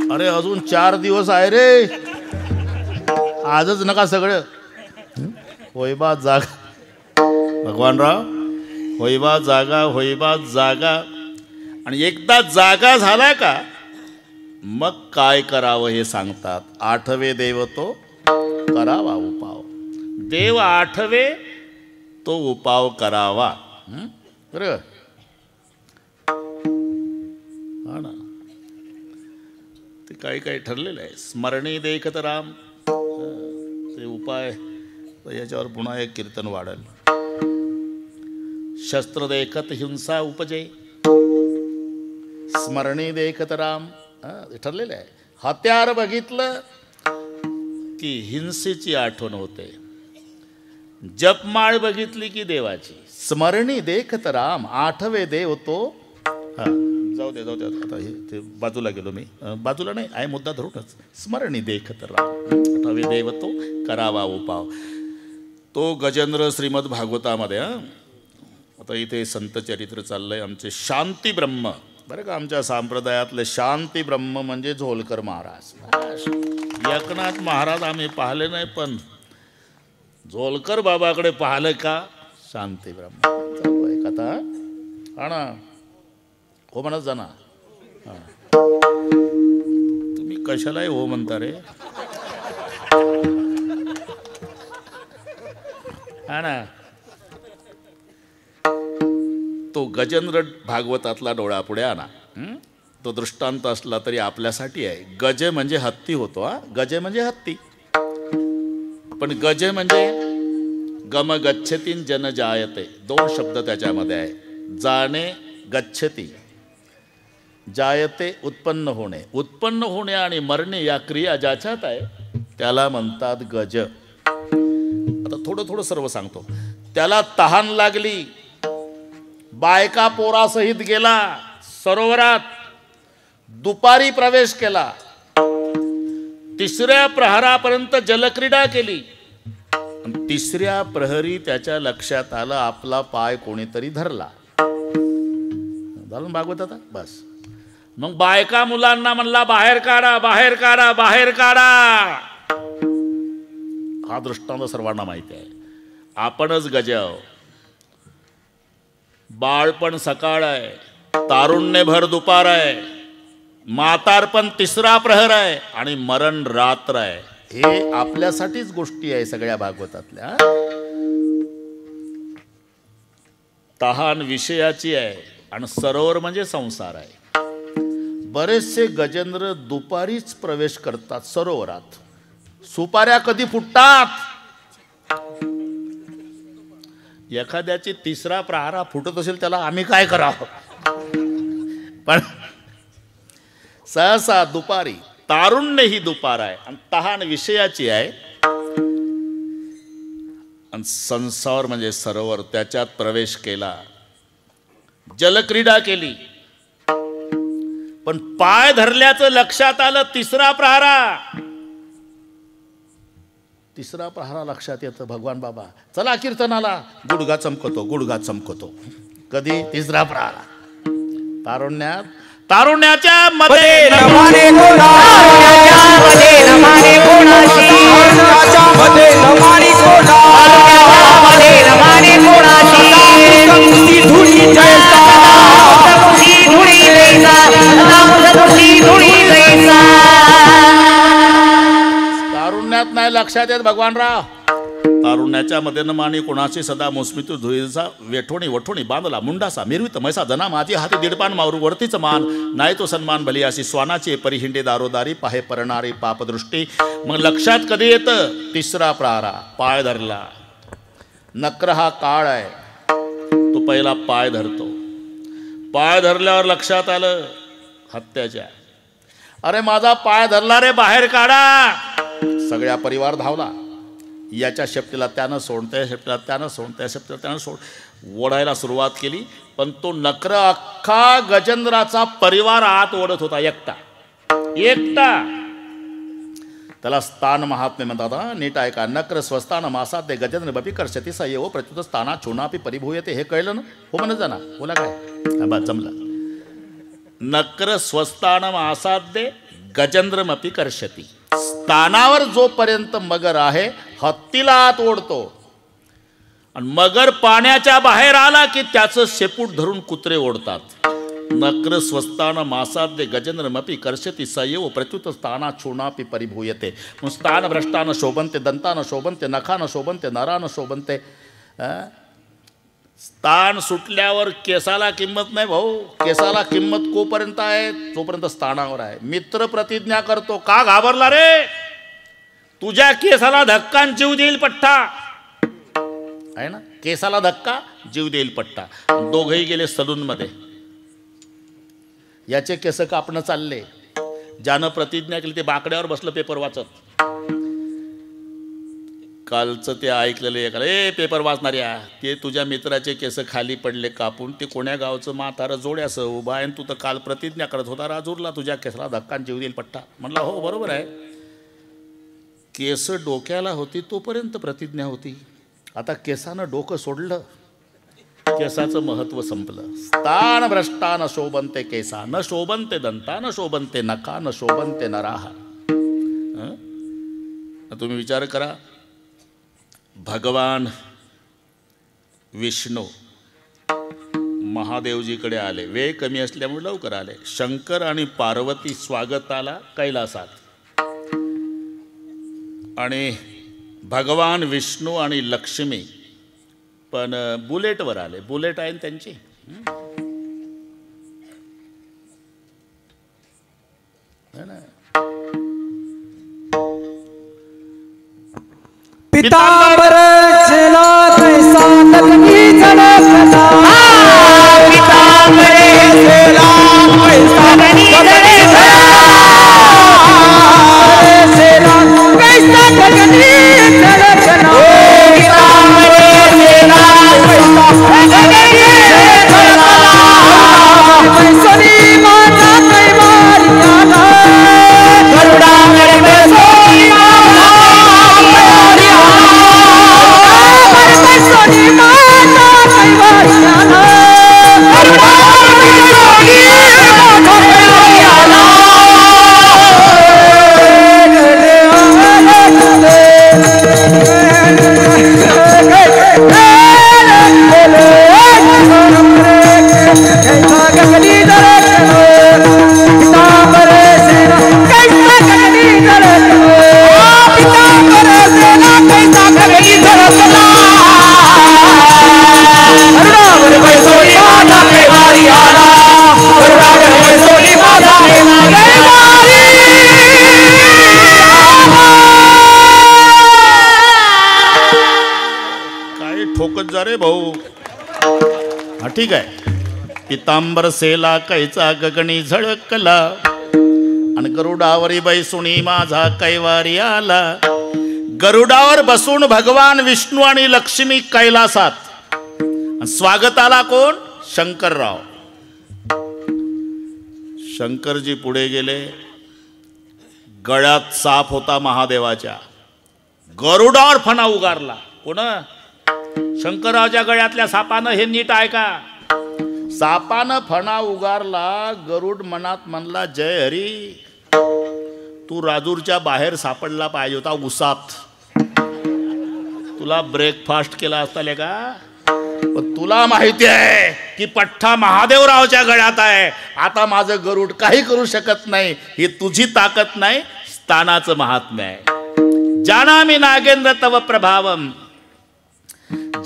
अरे अजून 4 दिवस आहे रे, आजच नका सगळं. होईबा जागा भगवानराव, होईबा जागा, होईबा जागा. आणि एकदा जागा झाला का मग काय करावं हे सांगतात. आठवे देव तो करावा उपाव. देव आठवे तो उपाव करावा. बरं हा ना, ते काही काही ठरलेलं आहे. स्मरणी देखत राम, ते उपाय याच्यावर पुन्हा एक कीर्तन वाढेल. शस्त्र देखत हिंसा उपजे, स्मरणी देखत राम, ते ठरलेलं आहे. हत्यार बघितलं की हिंसेची आठवण होते, जपमाळ बघितली की देवाची. स्मरणी देखत राम, आठवे देव तो. जाऊ दे आता हे ते बाजूला गेलो मी, बाजूला नाही आहे, मुद्दा धरूनच. स्मरणी देखत राम, आठवे देव तो करावा उपाव. तो गजेंद्र श्रीमद भागवतामध्ये. आता इथे संत चरित्र चाललंय आमचे. शांती ब्रह्म, बरं का, आमच्या संप्रदायातले शांती ब्रह्म म्हणजे झोलकर महाराज. एकनाथ महाराज आम्ही पाहिले नाही, पण झोलकर बाबाकडे पाहिलं का. शांती ब्रह्म चालू आहे कथा. हा ना, हो म्हणत जा ना. तुम्ही कशालाही हो म्हणता रे. हा ना, तो गजेंद्र भागवतातला डोळा पुढे आणा. तो दृष्टांत असला तरी आपल्यासाठी आहे. गजे म्हणजे हत्ती होतो. गजे म्हणजे हत्ती, पण गजे म्हणजे गम गच्छतीन जन जायते. 2 शब्द त्याच्यामध्ये आहे. जाणे गच्छती, जायते उत्पन्न होणे. उत्पन्न होणे आणि मरणे या क्रिया ज्याच्यात आहे त्याला म्हणतात गज. आता थोडं सर्व सांगतो. त्याला तहान लागली, बायका पोरासहित गेला सरोवरात, दुपारी प्रवेश केला, 3ऱ्या प्रहरापर्यंत जलक्रीडा केली. 3ऱ्या प्रहरी त्याच्या लक्षात आलं आपला पाय कोणीतरी धरला. झालं भागवत आता बस. मग बायका मुलांना म्हणला बाहेर काढा, बाहेर काढा, बाहेर काढा. हा दृष्टांत सर्वांना माहिती आहे. आपणच गजाव. बाळपण सकाळ आहे, तारुण्य भर दुपार आहे, म्हातारपण 3रा प्रहर आहे आणि मरण रात्र आहे. हे आपल्यासाठीच गोष्टी आहे सगळ्या भागवतातल्या. तहान विषयाची आहे आणि सरोवर म्हणजे संसार आहे. बरेचसे गजेंद्र दुपारीच प्रवेश करतात सरोवरात. सुपाऱ्या कधी फुटतात. एखाद्याची 3रा प्रहारा फुटत असेल त्याला आम्ही काय करावं. पण सहसा दुपारी. तारुण्य ही दुपार आहे आणि तहान विषयाची आहे. आणि संसार म्हणजे सरोवर, त्याच्यात प्रवेश केला, जलक्रीडा केली. पण पाय धरल्याचं लक्षात आलं 3रा प्रहारा. 3रा प्रहारा लक्षात येतं. भगवान बाबा चला कीर्तनाला. गुडघा चमकतो, गुडघा चमकतो. कधी 3रा प्रहारा. तारुण्यात, तारुण्याच्या मध्ये नमाने कोणा, मध्ये नमाने कोणाची, मध्ये नमाने कोणा, मध्ये नमाने कोणाची. समुखी धुळी जैसा, समुखी धुळी जैसा, समुखी धुळी जैसा. तारुण्यात नाही लक्षात येत भगवानराव. तारुण्याच्या मदेन मानी कोणाशी सदा मोसमितू धुईचा वेठोणी वठोणी बांधला मुंडासा मिरवित मैसा जना माझी हाती दीडपान मावरू वरतीच मान नाही तो सन्मान भली अशी स्वानाची परिहिंडे दारोदारी पाहे परणारी पापदृष्टी. मग लक्षात कधी येतं? तिसरा प्रारा पाय धरला. नक्र हा काळ आहे, तो पहिला पाय धरतो. पाय धरल्यावर लक्षात आलं हत्याच्या, अरे माझा पाय धरला रे, बाहेर काढा. सगळ्या परिवार धावला. याच्या शेपटीला त्यानं सोड, त्या शेपटीला त्यानं सोड, त्या शेपटीला त्यानं सोड, ओढायला सुरुवात केली. पण तो नक्र अख्खा गजेंद्राचा परिवार आत ओढत होता, एकटा एकटा. त्याला स्थान महात्म्य म्हणतात. नीट ऐका. नक्र स्वस्तान मासात गजेंद्र बपी करशती सय्यो प्रत्युत स्थाना चुनापी परिभूयते. हे कळलं ना? हो म्हणत जाना. बोला काय बा जमलं. नक्र स्वस्तान मासाद्य गजेंद्रमपी करशती. स्थानावर जोपर्यंत मगर आहे हत्तीला आत ओढतो, आणि मगर पाण्याच्या बाहेर आला की त्याचं शेपूट धरून कुत्रे ओढतात. नक्र स्वस्तान मासाद्य गजेंद्रमपी कर्षती सय्यो प्रत्युत स्थाना चूर्णापी परिभूयते. स्थान भ्रष्टान शोभनते दंतान शोभनते नखान शोभनते नरान शोभनते. स्थान सुटल्यावर केसाला किंमत नाही भाऊ. केसाला किंमत कोपर्यंत आहे? तोपर्यंत स्थानावर आहे. मित्र प्रतिज्ञा करतो, का घाबरला रे? तुझ्या केसाला धक्का जीव देईल पट्टा आहे ना. केसाला धक्का जीव देईल पट्टा. दोघेही गेले सलूनमध्ये. याचे केस कापणं चालले. ज्यानं प्रतिज्ञा केली ते बाकड्यावर बसलं पेपर वाचत. कालचं ते ऐकलेलं एकाला, ए पेपर वाचणाऱ्या, ते तुझ्या मित्राचे केस खाली पडले कापून, ते कोण्या गावचं म्हातारं जोड्यासं उभा आहे, तू तर काल प्रतिज्ञा करत होता राजूरला तुझ्या केसाला धक्का जीव देईल पट्टा. म्हणला हो बरोबर आहे. केस डोक्याला होती तोपर्यंत प्रतिज्ञा होती. आता केसानं डोकं सोडलं, केसाचं महत्त्व संपलं. स्थान भ्रष्टा न शोभनते केसा न शोभनते दंता न शोभनते नका न शोभनते नराहा. तुम्ही विचार करा, भगवान विष्णू महादेवजीकडे आले. वेळ कमी असल्यामुळे लवकर आले. शंकर आणि पार्वती स्वागताला कैलासात, आणि भगवान विष्णू आणि लक्ष्मी पण बुलेटवर आले. बुलेट आहे त्यांची. पितांबर चला कैसा लगनी झलकता. पितांबर चला कैसा लगनी झलकता. चला कैसा लगनी झलकता. पितांबर चला कैसा लगनी झलकता. सोनी माता कैवारियाला गरुडावर बसोनी सोनी माता कैवारियाला रे भाऊ. हा ठीक आहे. पितांबर सेला कैचा गगनी झळकला, आणि गरुडावरी बैसुणी माझा कैवारी आला. गरुडावर बसून भगवान विष्णू आणि लक्ष्मी कैलासात. स्वागताला कोण? शंकरराव. शंकरजी पुढे गेले. गळ्यात साप होता महादेवाच्या. गरुडावर फणा उगारला. कोण? शंकररावच्या गळ्यातल्या सापानं. हे नीट ऐका. सापानं फणा उगारला. गरुड मनात म्हणला, जय हरी, तू राजूरच्या बाहेर सापडला पाहिजे होता उसात. तुला ब्रेकफास्ट केला असता का? पण तुला माहिती आहे की पठ्ठा महादेवरावच्या गळ्यात आहे. आता माझं गरुड काही करू शकत नाही. ही तुझी ताकद नाही, स्थानाचं महात्म्य आहे. जानामि नागेंद्र तव प्रभावम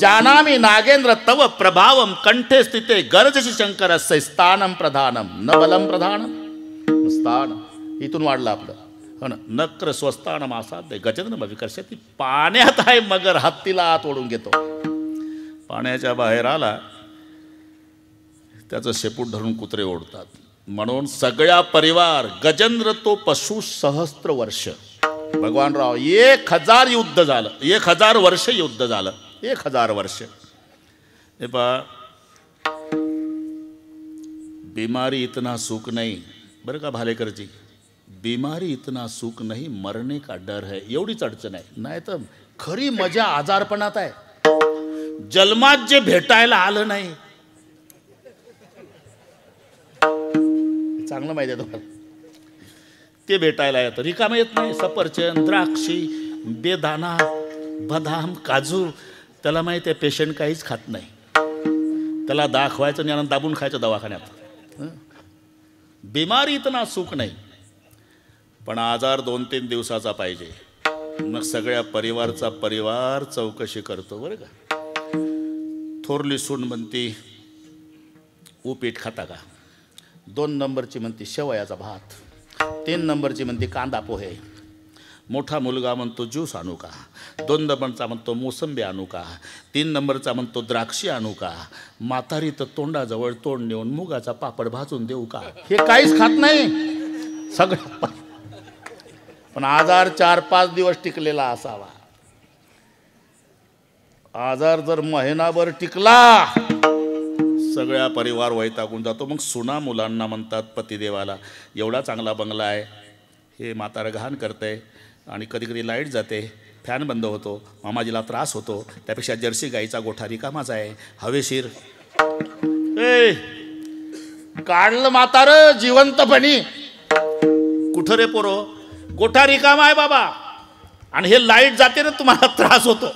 जानामि नागेंद्र तव प्रभावम कंठे स्थिते गर्जसी शंकरस्य स्थानम प्रधानम न बलम प्रधानम स्थान इथून वाढलं आपलं हो ना. नक्र स्वस्थानम आसाद्य गजेंद्र विकर्षती. पाण्यात आहे मगर हत्तीला आत ओढून घेतो. पाण्याच्या बाहेर आला त्याचं शेपूट धरून कुत्रे ओढतात. म्हणून सगळ्या परिवार गजेंद्र तो पशु सहस्त्र वर्ष. भगवानराव 1000 युद्ध झालं. 1000 वर्ष युद्ध झालं. 1000 वर्ष. हे पहा बीमारी इतना सुख नहीं. बरं का भालेकरजी, बीमारी इतना सुख नहीं मरने का डर है. एवढीच अडचण आहे. नाही तर खरी मजा आजारपणात आहे. जन्मात जे भेटायला आलं नाही चांगलं माहिती आहे तुम्हाला. ते भेटायला येतं. रिकामं येत नाही. सफरचंद, द्राक्षी, बेदाना, बदाम, काजू. त्याला माहिती आहे पेशंट काहीच खात नाही. त्याला दाखवायचं आणि दाबून खायचं दवाखान्यात. बिमारी इतना सुख नाही. पण आजार 2-3 दिवसाचा पाहिजे. मग सगळ्या परिवार चौकशी करतो बरं का. थोरली सून म्हणती उपीट खाता का. 2 नंबरची म्हणती शेवयाचा भात. 3 नंबरची म्हणती कांदा पोहे. मोठा मुलगा म्हणतो ज्यूस आणू का. 2 नंबरचा म्हणतो मोसंबी आणू का. 3 नंबरचा म्हणतो द्राक्षी आणू का. म्हातारी तर तोंडाजवळ तोंड नेऊन मुगाचा पापड भाजून देऊ का. हे काहीच खात नाही सगळं. पण आजार 4-5 दिवस टिकलेला असावा. आजार जर महिनाभर टिकला सगळ्या परिवार वैतागून जातो. मग सुना मुलांना म्हणतात पतिदेवाला एवढा चांगला बंगला आहे हे म्हातारं घाण करतंय आणि कधी कधी लाईट जाते, फॅन बंद होतो, मामाजीला त्रास होतो, त्यापेक्षा जर्सी गाईचा गोठा रिकामाच आहे हवेशीर. ए काढलं म्हातारं जिवंतपणी. कुठं रे पोरो गोठा रिकामा आहे बाबा आणि हे लाईट जाते ना तुम्हाला त्रास होतो.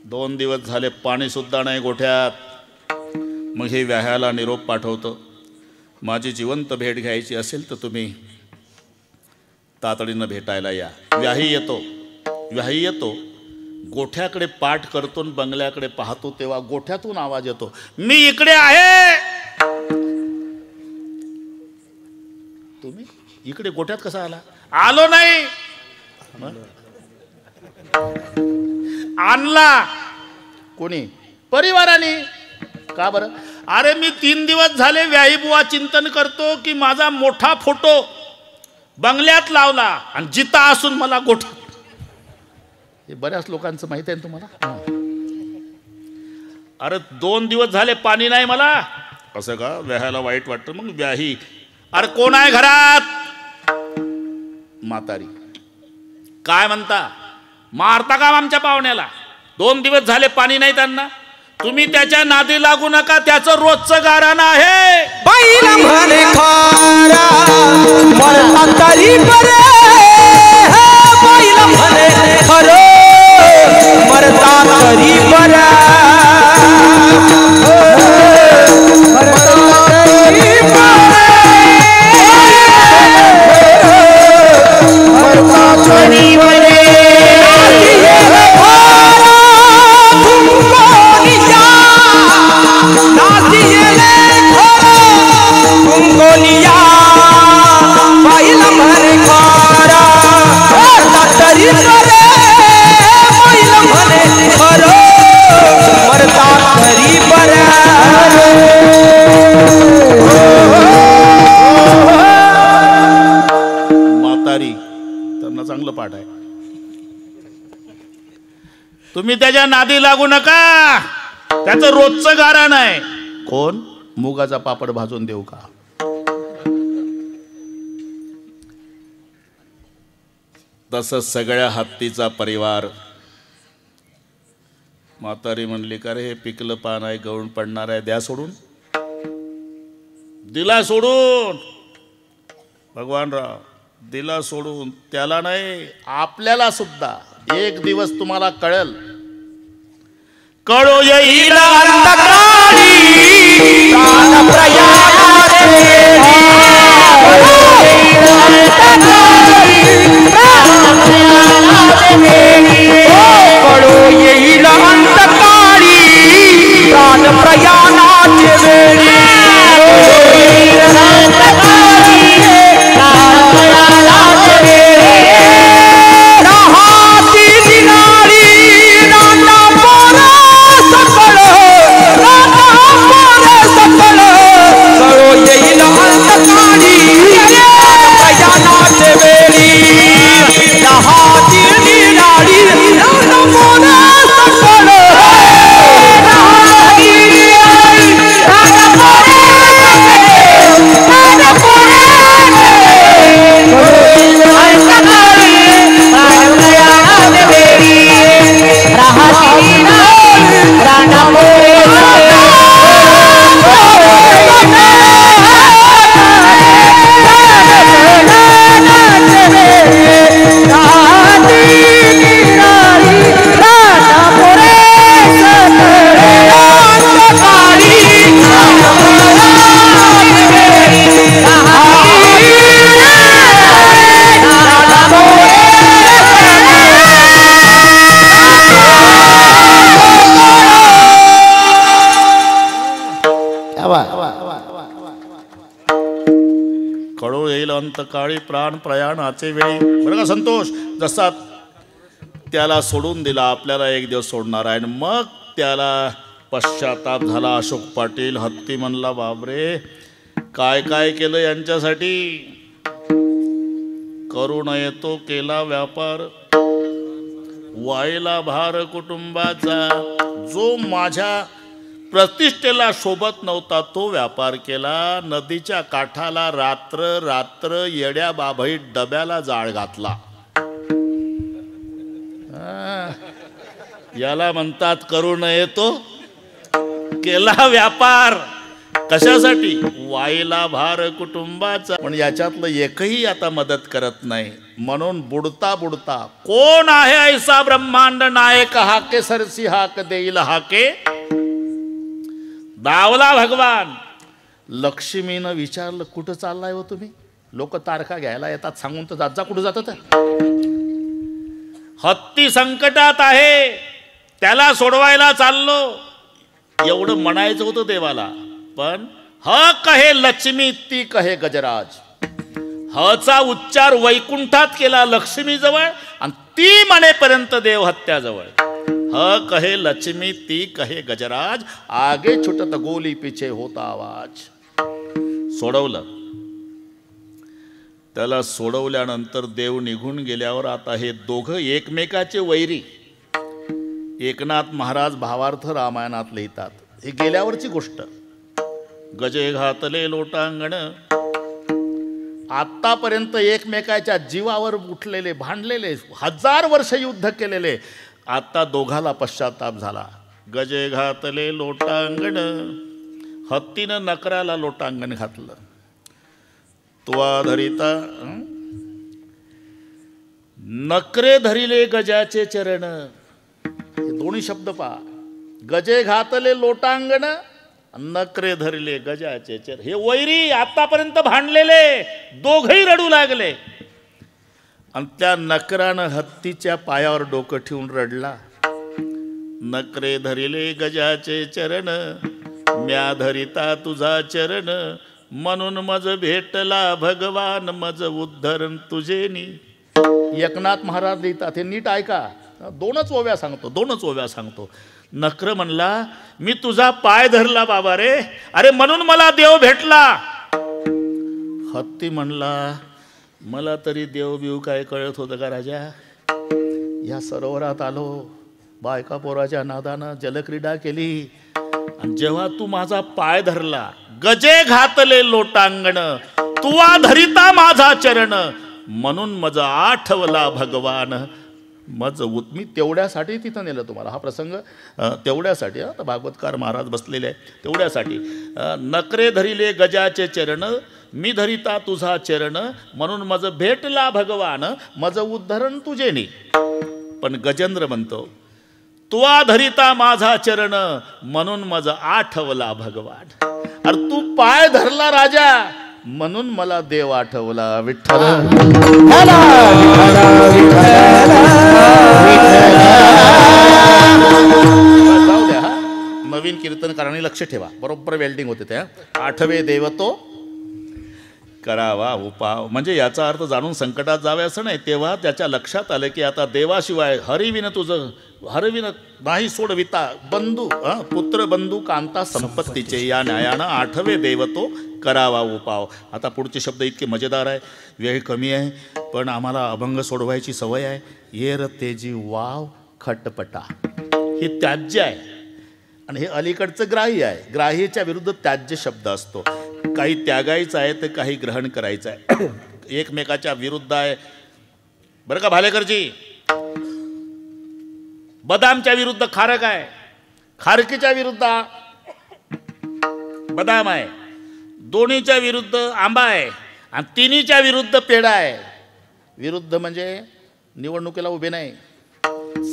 2 दिवस झाले पाणी सुद्धा नाही गोठ्यात. मग हे व्याह्याला निरोप पाठवतो माझी जिवंत भेट घ्यायची असेल तर तुम्ही तातडीनं भेटायला या. व्याही येतो गोठ्याकडे पाठ करतो आणि बंगल्याकडे पाहतो तेव्हा गोठ्यातून आवाज येतो मी इकडे आहे. तुम्ही इकडे गोठ्यात कसा आला. आलो नाही आणला कोणी परिवाराने. का बरं. अरे मी 3 दिवस झाले व्याही बुवा चिंतन करतो की माझा मोठा फोटो बंगल्यात लावला आणि जिता असून मला गोठा. हे बऱ्याच लोकांचं माहिती आहे तुम्हाला. अरे 2 दिवस झाले पाणी नाही मला. असं का. व्याह्याला वाईट वाटतं. मग व्याही अरे कोण आहे घरात. म्हातारी काय म्हणता मारता का आमच्या पाहुण्याला. 2 दिवस झाले पाणी नाही त्यांना. तुम्ही त्याच्या नादी लागू नका. त्याचं रोजचं गारण आहे. बैल म्हणे खारा मरता तरी बरे. बैल म्हणे खरं मरता तरी बरे. मरता तरी बरे. त्यांना चांगलं पाठ आहे. तुम्ही त्याच्या नादी लागू नका. त्याचं रोजचं गारण आहे. कोण मुगाचा पापड भाजून देऊ का. तसं सगळ्या हत्तीचा परिवार. म्हातारी म्हणली का रे हे पिकलं पान आहे गळून पडणार आहे द्या सोडून. दिला सोडून. भगवानराव दिला सोडून. त्याला नाही आपल्याला सुद्धा. एक दिवस तुम्हाला कळेल. कळो येईल कळो कळू येईल अंतकाळी प्राण प्रयाणाचे वेळी. बरं का संतोष, जसा त्याला सोडून दिला आपल्याला एक दिवस सोडणार आहे. आणि मग त्याला पश्चाताप झाला. अशोक पाटील हत्ती म्हणला, बापरे काय काय केलं यांच्यासाठी. करू नये तो केला व्यापार, वाईला भार कुटुंबाचा. जो माझ्या प्रतिष्ठेला शोभत नव्हता तो व्यापार केला. नदीच्या काठाला रात्र रात्र येड्या बाभई डब्याला जाळ घातला. याला म्हणतात करू नये तो केला व्यापार. कशासाठी? वाईला भार कुटुंबाचा. पण याच्यातलं एकही आता मदत करत नाही. म्हणून बुडता बुडता कोण आहे ऐसा ब्रह्मांड नायक, हाके सरसी हाक देईल हाके. दावला भगवान. लक्ष्मीनं विचारलं, कुठं चाललाय हो तुम्ही? लोक तारखा घ्यायला येतात, सांगून तर जात जा. कुठं जातात? हत्ती संकटात आहे, त्याला सोडवायला चाललो. एवढं म्हणायचं होतं देवाला. पण ह कहे लक्ष्मी ती कहे गजराज. हचा उच्चार वैकुंठात केला लक्ष्मीजवळ, आणि ती म्हणेपर्यंत देव हत्याजवळ. ह कहे लक्ष्मी ती कहे गजराज, आगे छुटत गोली पिछे होता आवाज. सोडवलं. त्याला सोडवल्यानंतर देव निघून गेल्यावर आता हे दोघं एकमेकाचे वैरी. एकनाथ महाराज भावार्थ रामायणात लिहितात. हे गेल्यावरची गोष्ट. गजे घातले लोटांगण. आतापर्यंत एकमेकाच्या जीवावर उठलेले, भांडलेले, 1000 वर्ष युद्ध केलेले, आता दोघाला पश्चाताप झाला. गजे घातले लोटांगण. हत्तीनं नकराला लोटांगण घातलं. तुवा धरिता नकरे धरिले गजाचे चरण. हे दोन्ही शब्द पहा. गजे घातले लोटांगण, नकरे धरले गजाचे चरण. हे वैरी आतापर्यंत भांडलेले दोघही रडू लागले. आणि त्या नकरानं हत्तीच्या पायावर डोकं ठेवून रडला. नकरे धरिले गजाचे चरण, म्या धरिता तुझा चरण. म्हणून मज भेटला भगवान, मज उद्धरण तुझेनी. एकनाथ महाराज लिहितात. हे नीट ऐका. दोनच ओव्या सांगतो. नक्र म्हणला, मी तुझा पाय धरला बाबा रे, अरे म्हणून मला देव भेटला. हत्ती म्हणला, मला तरी देव बिव काय कळत होतं का राजा. या सरोवरात आलो, बायका पोराच्या नादानं जलक्रीडा केली, आणि जेव्हा तू माझा पाय धरला, गजे घातले लोटांगण, तुवा धरिता माझा चरण. म्हणून मज आठवला भगवान, मज मी तेवढ्यासाठी तिथं नेलं तुम्हाला. हा प्रसंग तेवढ्यासाठी. आता भागवतकार महाराज बसलेले आहे तेवढ्यासाठी. नकरे धरिले गजाचे चरण, मी धरिता तुझा चरण. म्हणून मज भेटला भगवान, मज उद्धरण तुझेनी. पण गजेंद्र म्हणतो, तुवा धरिता माझा चरण, म्हणून मज आठवला भगवान. अरे तू पाय धरला राजा, म्हणून मला देव आठवला. विठ्ठल जाऊ द्या. नवीन कीर्तनकारांनी लक्ष ठेवा, बरोबर वेल्डिंग होते त्या. आठवे देव तो करावा उपाव. म्हणजे याचा अर्थ जाणून संकटात जावे असं नाही. तेव्हा त्याच्या लक्षात आलं की आता देवाशिवाय हरिविन तुझं हरविन नाही सोडविता. बंधू पुत्र बंधू कांता संपत्तीचे, या न्यायानं आठवे देव तो करावा उपाव. आता पुढचे शब्द इतके मजेदार आहे. वेळ कमी आहे, पण आम्हाला अभंग सोडवायची सवय आहे. येर तेजी वाव खटपटा, हे त्याज्य आहे आणि हे अलीकडचं ग्राह्य आहे. ग्राह्याच्या विरुद्ध त्याज्य शब्द असतो. काही त्यागायचं आहे तर काही ग्रहण करायचं आहे. एकमेकाच्या विरुद्ध आहे बरं का भालेकरजी. बदामच्या विरुद्ध खारक आहे, खारकीच्या विरुद्ध बदाम आहे, दोन्हीच्या विरुद्ध आंबा आहे, आणि तिन्हीच्या विरुद्ध पेढा आहे. विरुद्ध म्हणजे निवडणुकीला उभे नाही,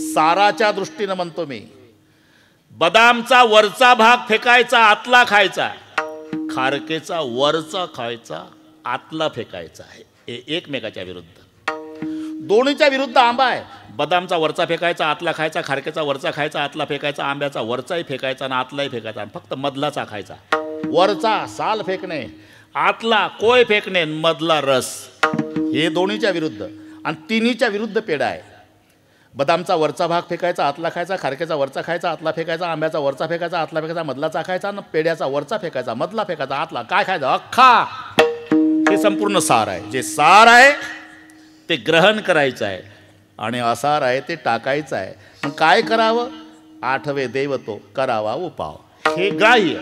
साराच्या दृष्टीनं म्हणतो मी. बदामचा वरचा भाग फेकायचा, आतला खायचा. खारकेचा वरचा खायचा, आतला फेकायचा आहे. एकमेकाच्या विरुद्ध. दोन्हीच्या विरुद्ध आंबा आहे. बदामचा वरचा फेकायचा, आतला खायचा. खारकेचा वरचा खायचा, आतला फेकायचा. आंब्याचा वरचाही फेकायचा आणि आतलाही फेकायचा, फक्त मधलाचा खायचा. वरचा साल फेकणे आतला कोय फेकणे मधला रस, हे दोन्हीच्या विरुद्ध. आणि तिन्हीच्या विरुद्ध पेढा आहे. बदामचा वरचा भाग फेकायचा आतला खायचा, खारक्याचा वरचा खायचा आतला फेकायचा, आंब्याचा वरचा फेकायचा आतला फेकायचा, मधला चाखायचा, आणि पेढ्याचा वरचा फेकायचा मधला फेकायचा आतला. काय खायचं? अख्खा. हे संपूर्ण सार आहे. जे सार आहे ते ग्रहण करायचं आहे आणि असार आहे ते टाकायचं आहे. मग काय करावं? आठवे देव तो करावा उपाव. हे ग्राह्य.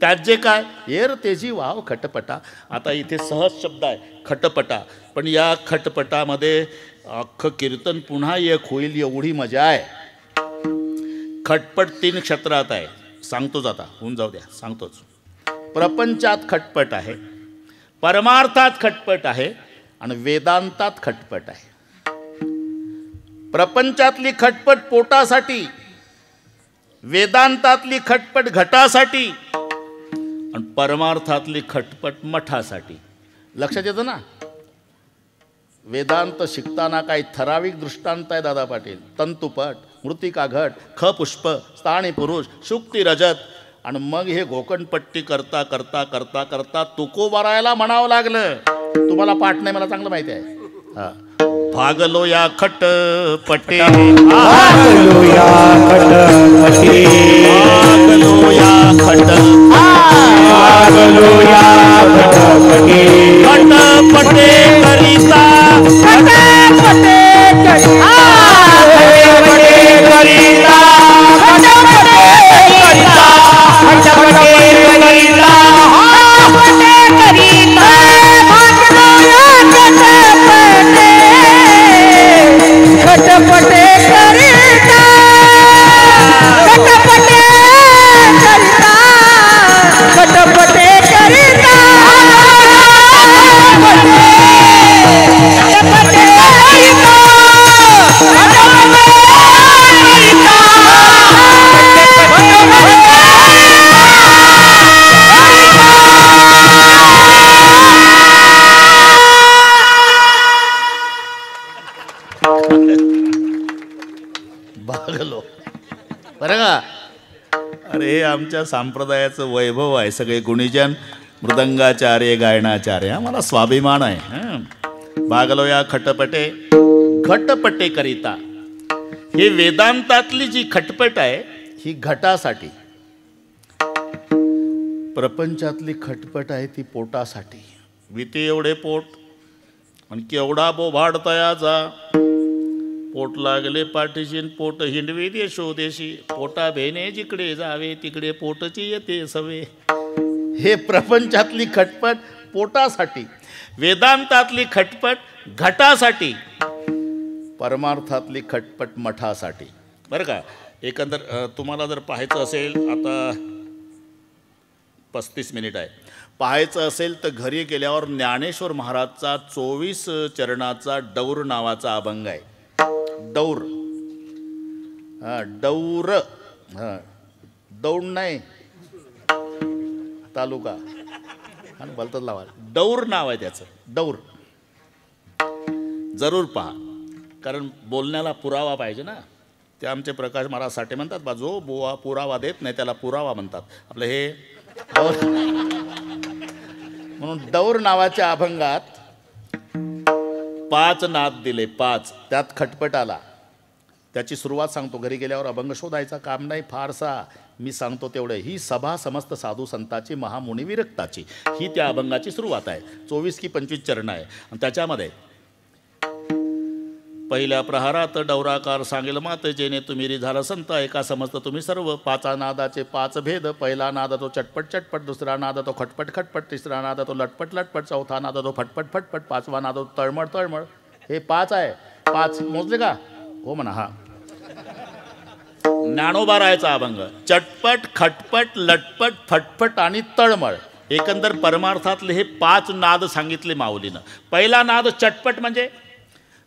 त्यात जे काय येर तेजी वाव खटपटा. आता इथे सहज शब्द आहे खटपटा, पण या खटपटामध्ये अख्खं कीर्तन पुन्हा एक होईल एवढी मजा आहे. खटपट 3 क्षेत्रात आहे. सांगतोच आता, होऊन जाऊ द्या, सांगतोच. प्रपंचात खटपट आहे, परमार्थात खटपट आहे आणि वेदांतात खटपट आहे. प्रपंचातली खटपट पोटासाठी, वेदांतातली खटपट घटासाठी आणि परमार्थातली खटपट मठासाठी. लक्षात येतं ना? वेदांत शिकताना काही ठराविक दृष्टांत आहे दादा पाटील. तंतुपट, मृतिका घट, ख पुष्प, स्थानी पुरुष, शुक्ती रजत. आणि मग हे घोकणपट्टी करता करता करता करता तुकोबारायला म्हणावं लागलं. तुम्हाला पाठ नाही, मला चांगलं माहिती आहे. हा, भागलो या खटपटे, भागलो या खटपटे, भागलो या खट, भागलो या खटपटे, खटपटे करिता, खटपटे करिता, खटपटे करिता, खटपटे करिता, खटपटे करिता, खटपटे करिता, भागलो या खटपटे, खटपटे करिता, खटपटे करिता, खटपटे करिता, खटपटे करिता, भागलो. बरं का? अरे हे आमच्या संप्रदायाचं वैभव आहे. सगळे गुणीजन, मृदंगाचार्य, गायनाचार्य. हा मला स्वाभिमान आहे. भागलो या खटपटे, घटपटे करिता. हे वेदांतातली जी खटपट आहे ही घटासाठी, प्रपंचातली खटपट आहे ती पोटासाठी. विते एवढे पोट आणि केवढा बोभाड तयाचा. पोट लागले पाठीशी, पोट हिंडवे देशोदेशी. पोटा भेने जिकडे जावे तिकडे पोटची येते सवे. हे प्रपंचातली खटपट पोटासाठी, वेदांतातली खटपट घटासाठी, परमार्थातली खटपट मठासाठी. बरं का? एकंदर तुम्हाला जर पाहायचं असेल, आता 35 मिनिट आहे, पाहायचं असेल तर घरी गेल्यावर ज्ञानेश्वर महाराजचा 24 चरणाचा डौर नावाचा अभंग आहे. डौर, हां, डौर, हां, दौड नाही, तालुका आणि बोलतात लावा. डौर नाव आहे त्याचं, डौर. जरूर पहा, कारण बोलण्याला पुरावा पाहिजे ना. ते आमचे प्रकाश महाराज साठे म्हणतात बा, जो बुवा पुरावा देत नाही त्याला पुरावा म्हणतात. आपलं हे डौर. म्हणून डौर नावाच्या अभंगात 5 नाद दिले, 5. त्यात खटपट आला. त्याची सुरुवात सांगतो. घरी गेल्यावर अभंग शोधायचा काम नाही फारसा, मी सांगतो तेवढं. ही सभा समस्त साधू संताची, महामुनी विरक्ताची, ही त्या अभंगाची सुरुवात आहे. 24 की 25 चरण आहे. आणि त्याच्यामध्ये पहिल्या प्रहारात डौराकार सांगेल मात, जेने तुम्ही रिझाला संत ऐका समजत तुम्ही सर्व. 5 नादाचे 5 भेद. पहिला नाद तो चटपट चटपट, दुसरा नाद तो खटपट खटपट, तिसरा नाद तो लटपट लटपट, चौथा नाद तो फटफट फटफट, 5वा नाद तो तळमळ तळमळ. हे 5 आहे. 5 मोजले का? हो म्हणा. हा ज्ञानोबा रायचा अभंग. चटपट, खटपट, लटपट, फटफट आणि तळमळ. एकंदर परमार्थातले हे 5 नाद सांगितले माऊलीनं. पहिला नाद चटपट म्हणजे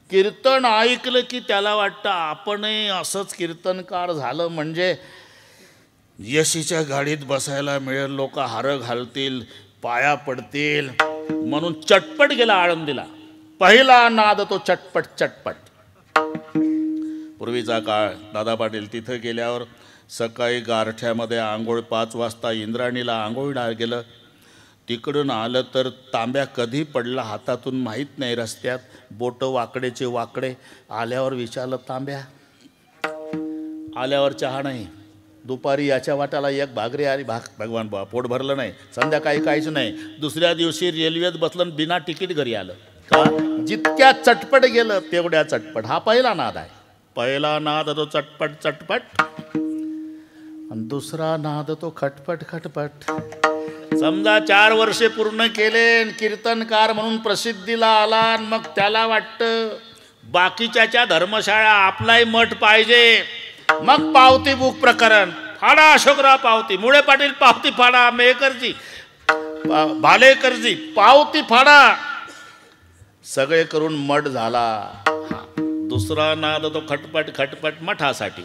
कीर्तन ऐकलं की त्याला वाटतं आपणही असंच कीर्तनकार झालं म्हणजे यशीच्या गाडीत बसायला मिळेल, लोक हार घालतील, पाया पडतील, म्हणून चटपट गेला आळंदीला. पहिला नाद तो चटपट चटपट. पूर्वीचा काळ दादा पाटील, तिथं गेल्यावर सकाळी गारठ्यामध्ये आंघोळ 5 वाजता इंद्राणीला आंघोळीला गेलं तिकडून आलं तर तांब्या कधी पडला हातातून माहीत नाही. रस्त्यात बोटं वाकडेचे वाकडे. आल्यावर विचारलं, तांब्या? आल्यावर चहा नाही. दुपारी याच्या वाटाला एक भाकरी आली, भगवान बा पोट भरलं नाही. संध्याकाळी काहीच नाही. दुसऱ्या दिवशी रेल्वेत बसलं, बिना तिकीट घरी आलं. का? जितक्या चटपट गेलं तेवढ्या चटपट. हा पहिला नाद आहे. पहिला नाद तो चटपट चटपट, आणि दुसरा नाद तो खटपट खटपट. समजा 4 वर्षे पूर्ण केले, कीर्तनकार म्हणून प्रसिद्धीला आला, मग त्याला वाटतं बाकीच्या धर्मशाळा आपलाही मठ पाहिजे. मग पावती बुक प्रकरण फाडा, अशोकराव पावती, मुळे पाटील पावती फाडा, मेहकरजी भालेकरजी पावती फाडा, सगळे करून मठ झाला. दुसरा नाद तो खटपट खटपट मठासाठी.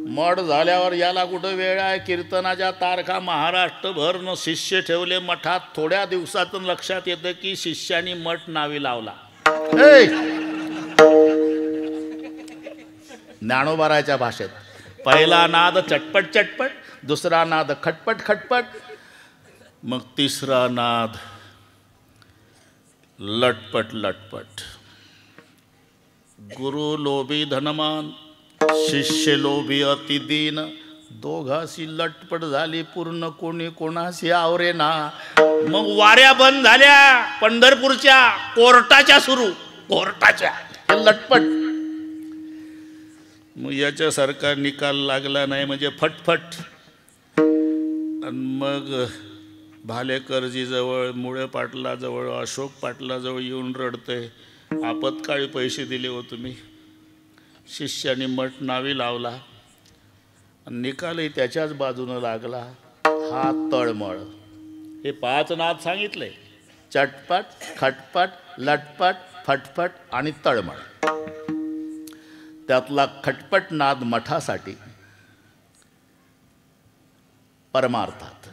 मठ झाल्यावर याला कुठं वेळ आहे? कीर्तनाच्या तारखा महाराष्ट्रभर न शिष्य ठेवले मठात. थोड्या दिवसातून लक्षात येतं की शिष्यानी मठ नावी लावला. ज्ञानोबाराच्या भाषेत पहिला नाद चटपट चटपट, दुसरा नाद खटपट खटपट, मग तिसरा नाद लटपट लटपट. गुरु लोभी धनमान, शिष्य लोभी अति दीन. दोघाशी लटपट झाली पूर्ण, कोणी कोणाशी आवरे ना. मग वाऱ्या बंद झाल्या पंढरपूरच्या, कोर्टाच्या सुरू, कोर्टाच्या लटपट. मग याच्यासारखा निकाल लागला नाही म्हणजे फटफट. आणि मग भालेकरजीजवळ, मुळे पाटलाजवळ, अशोक पाटलाजवळ येऊन रडते, आपत्काळी पैसे दिले हो तुम्ही. शिष्याने मठ नावी लावला, निकालही त्याच्याच बाजूनं लागला. हा तळमळ. हे 5 नाद सांगितले: चटपट, खटपट, लटपट, फटफट आणि तळमळ. त्यातला खटपट नाद मठासाठी, परमार्थात.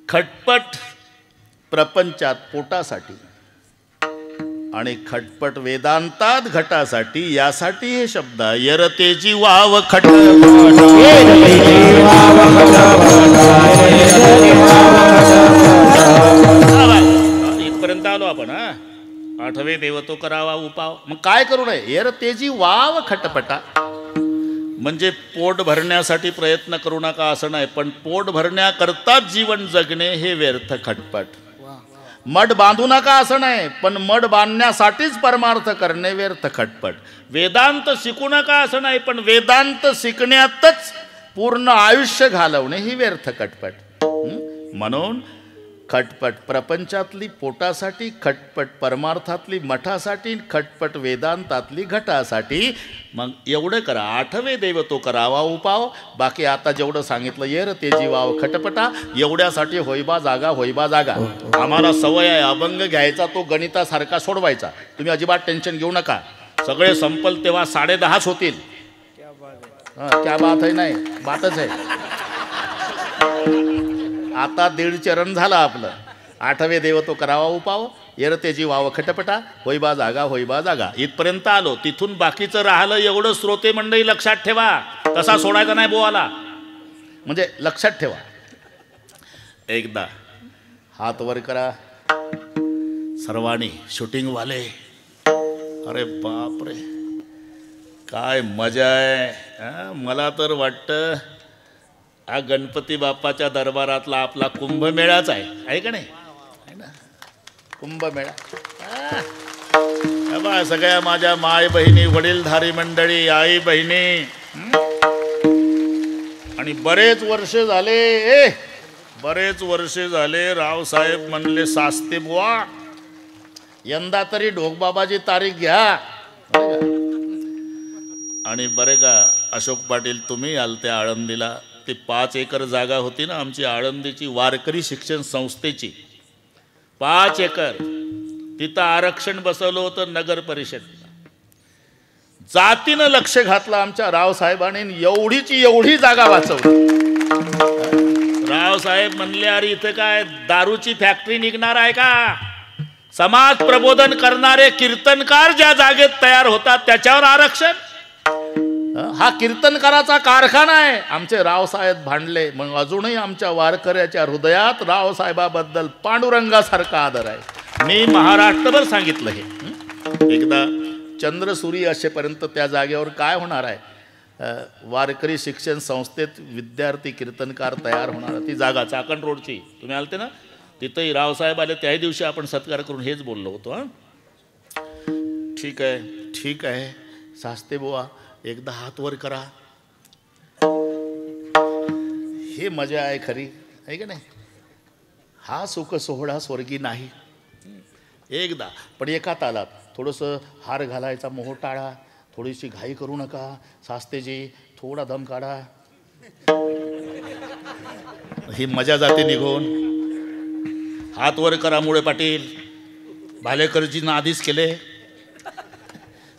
खटपट प्रपंचात, पोटासाठी. आणि खटपट वेदांतात, घटासाठी. यासाठी हे शब्द: यरतेची वाव खट. इथपर्यंत आलो आपण. आठवे देव तो करावा उपाव. मग काय करू नये? यरतेची वाव खटपटा. म्हणजे पोट भरण्यासाठी प्रयत्न करू नका असं नाही, पण पोट भरण्याकरताच जीवन जगणे हे व्यर्थ खटपट. मठ बांधू नका असं नाही, पण मठ बांधण्यासाठीच परमार्थ करणे व्यर्थ खटपट. वेदांत शिकू नका असं नाही, पण वेदांत शिकण्यातच पूर्ण आयुष्य घालवणे ही व्यर्थ खटपट. म्हणून खटपट प्रपंचातली पोटासाठी, खटपट परमार्थातली मठासाठी, खटपट वेदांतातली घटासाठी. मग एवढं करा. आठवे देव तो करावा उपाव. बाकी आता जेवढं सांगितलं, येर तेजी वाव खटपटा, एवढ्यासाठी होईबा जागा, होईबा जागा. आम्हाला सवय आहे अभंग घ्यायचा, तो गणितासारखा सोडवायचा. तुम्ही अजिबात टेन्शन घेऊ नका. सगळे संपल तेव्हा 10:30 होतील. क्या बात आहे? नाही, बातच आहे. आता 1.5 चरण झालं आपलं. आठवे देव तो करावा उपाव, येरतेजी वाव खटपटा, होईबा जागा, होईबा जागा. इथपर्यंत आलो. तिथून बाकीचं राहिलं एवढं श्रोते मंडळी लक्षात ठेवा. तसा सोडायचा नाही बोवाला. म्हणजे लक्षात ठेवा. एकदा हात वर करा सर्वांनी, शूटिंगवाले. अरे बापरे, काय मजा आहे. मला तर वाटतं हा गणपती बाप्पाच्या दरबारातला आपला कुंभमेळाच आहे का नाही? आहे ना, कुंभमेळा. बा सगळ्या माझ्या माय बहिणी, वडीलधारी मंडळी, आई बहिणी. आणि बरेच वर्ष झाले रावसाहेब म्हणले, सास्ते बुवा यंदा तरी ढोकबाबाची तारीख घ्या. आणि बरे का अशोक पाटील, तुम्ही आलते आळंदीला. ती 5 एकर जागा होती ना आमची आळंदीची, वारकरी शिक्षण संस्थेची. 5 एकर तिथं आरक्षण बसवलं होतं नगर परिषद. जातीनं लक्ष घातलं आमच्या रावसाहेबांनी, एवढीची एवढी जागा वाचवली. रावसाहेब म्हणले, अरे इथं काय दारूची फॅक्टरी निघणार आहे का? समाज प्रबोधन करणारे कीर्तनकार ज्या जागेत तयार होतात त्याच्यावर आरक्षण. हा कीर्तनकाराचा कारखाना आहे. आमचे रावसाहेब भांडले, मग अजूनही आमच्या वारकऱ्याच्या हृदयात रावसाहेबाबद्दल पांडुरंगासारखा आदर आहे. मी महाराष्ट्रभर सांगितलं हे. एकदा चंद्रसूरी असेपर्यंत त्या जागेवर काय होणार आहे, वारकरी शिक्षण संस्थेत विद्यार्थी कीर्तनकार तयार होणार. ती जागा चाकण रोडची, तुम्ही आलते ना, तिथंही रावसाहेब आले, त्याही दिवशी आपण सत्कार करून हेच बोललो होतो. हां ठीक आहे, ठीक आहे सास्ते बुवा, एकदा हात वर करा. हे मजा आहे खरी, आहे का नाही. हा सुख सोहळा स्वर्गी नाही. एकदा पण एका तालात. थोडंसं हार घालायचा मोह टाळा, थोडीशी घाई करू नका. सास्तेजी थोडा दम काढा. ही मजा जाते निघून. हात वर करा मुळे पाटील. भालेकरजींना आधीच केले,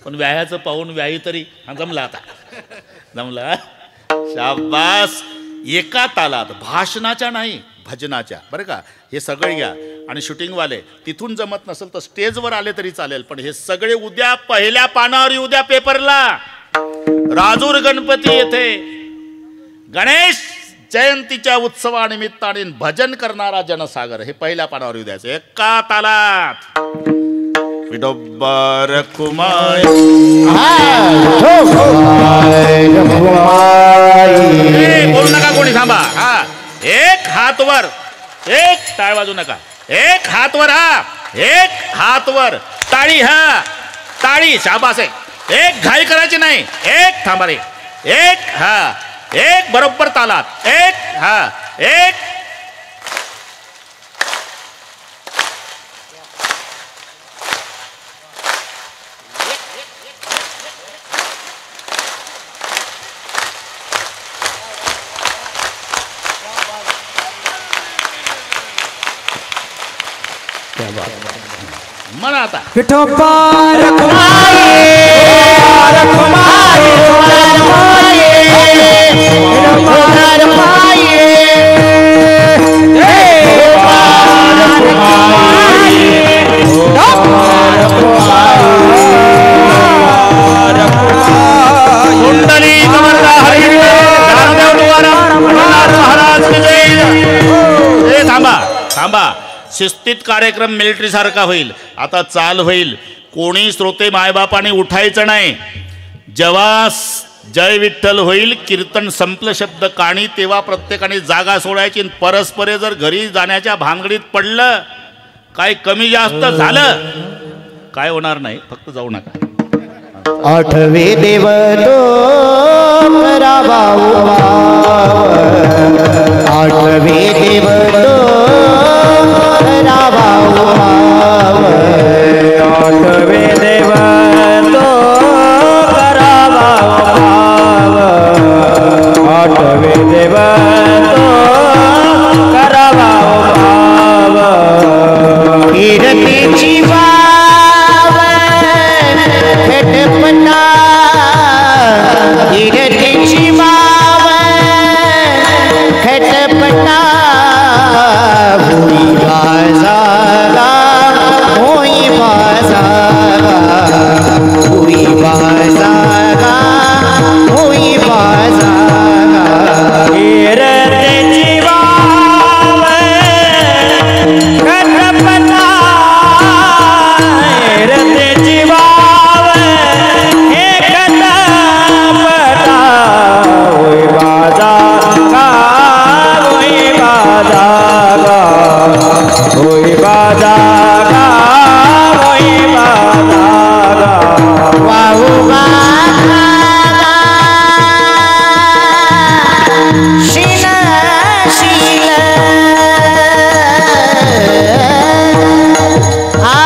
पण व्यायाचं पाहून व्याही तरी जमला. आता जमला. शाबास. एका तालात, भाषणाच्या नाही भजनाच्या, बरं का. हे सगळे घ्या. आणि शूटिंगवाले तिथून जमत नसेल तर स्टेजवर आले तरी चालेल, पण हे सगळे उद्या पहिल्या पानावर येऊ द्या पेपरला. राजूर गणपती येथे गणेश जयंतीच्या उत्सवानिमित्ताने भजन करणारा जनसागर हे पहिल्या पानावर येऊ द्यायचं एका तालात. विडोबर कुमार बोलू नका कोणी, थांबा. हा एक हात वर, एक टाळ वाजू नका. एक हात वर, हा एक हात वर. टाळी, हा टाळी. शाबास आहे. एक घाई करायची नाही. एक थांबा रे. एक, हा एक बरोबर तालात. एक, हा एक. म्हणा आता. विठोबा थांबा थांबा. शिस्तीत कार्यक्रम मिलिटरी सारखा होईल. आता चाल होईल. कोणी श्रोते मायबापाने उठायचं नाही. जेव्हा जय विठ्ठल होईल, कीर्तन संपलं शब्द काणी, तेव्हा प्रत्येकाने जागा सोडायची. परस्परे जर घरी जाण्याच्या भानगडीत पडलं, काय कमी जास्त झालं, काय होणार नाही. फक्त जाऊ नका. आठवे देव तो करावा उभाव. आठवे देव तो करावा उभाव. आठवे देव तो करावा उभाव. आठवे देव तो करावा उभाव. कीर्तीची वाव खटपटा. कीर्तीची वाव खटपटा. होई बाजारा, होई बाजारा, होई बाजारा, होई बाजारा. कीर्तीची वाव खटपटा. कीर्तीची वाव हे खटपटा. होई बाजारा, होई बाजारा, होई बाजारा, होई बाजारा. वाहू बाजारा शील शील. आ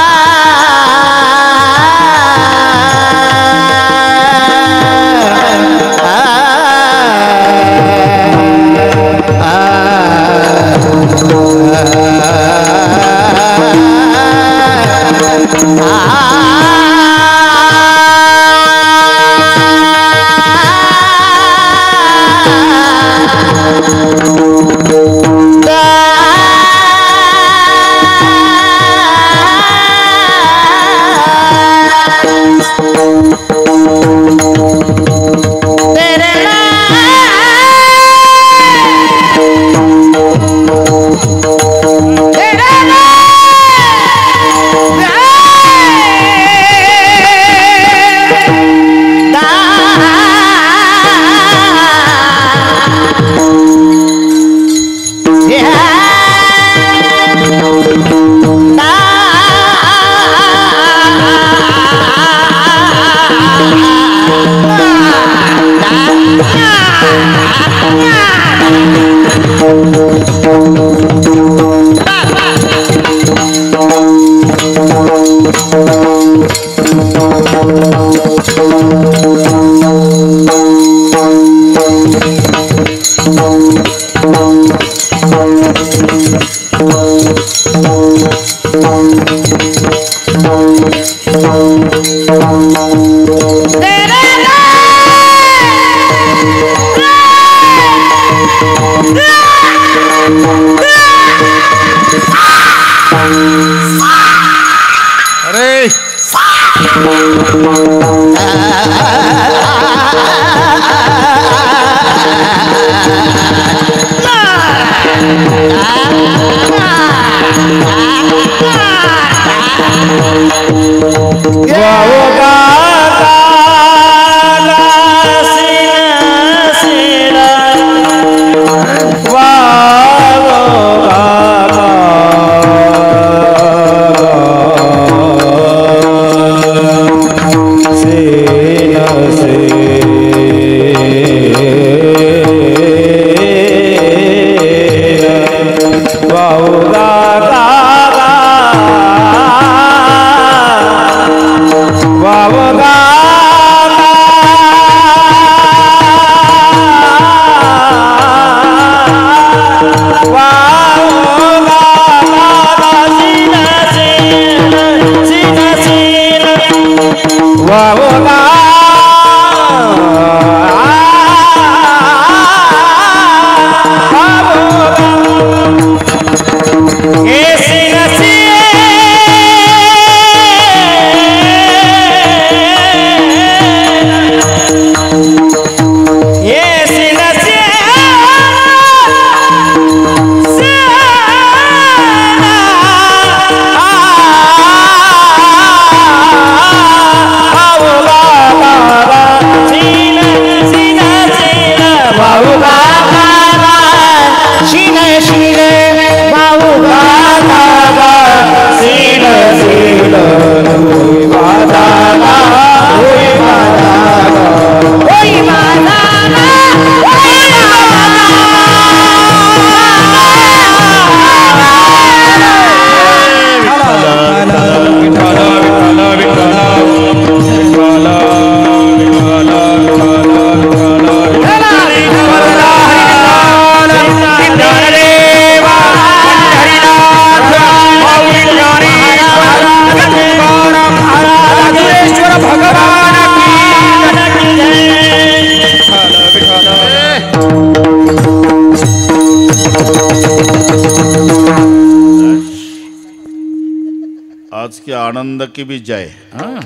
आज की आनंद की भी जय. हां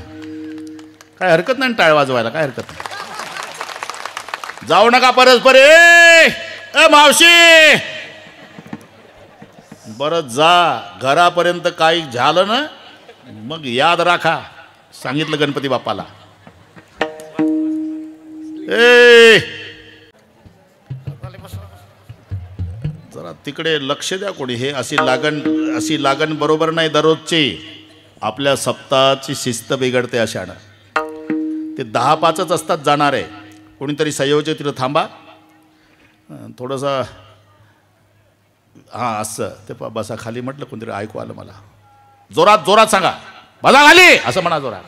काय हरकत नाही टाळ वाजवायला, काय हरकत नाही. जाऊ नका परस्पर. ए मावशी बरं जा घरापर्यंत काही झालं ना मग याद राखा, सांगितलं गणपती बाप्पाला. ए जरा तिकडे लक्ष द्या कोणी. हे अशी लागण बरोबर नाही दररोजची. आपल्या सप्ताहाची शिस्त बिघडते अशानं. ते 10-5च असतात जाणारे. कोणीतरी संयोजक तिथं थांबा थोडंसं. हां असं ते बसा खाली म्हटलं कोणतरी ऐकू आलं मला. जोरात जोरात सांगा बसा खाली असं म्हणा जोरात.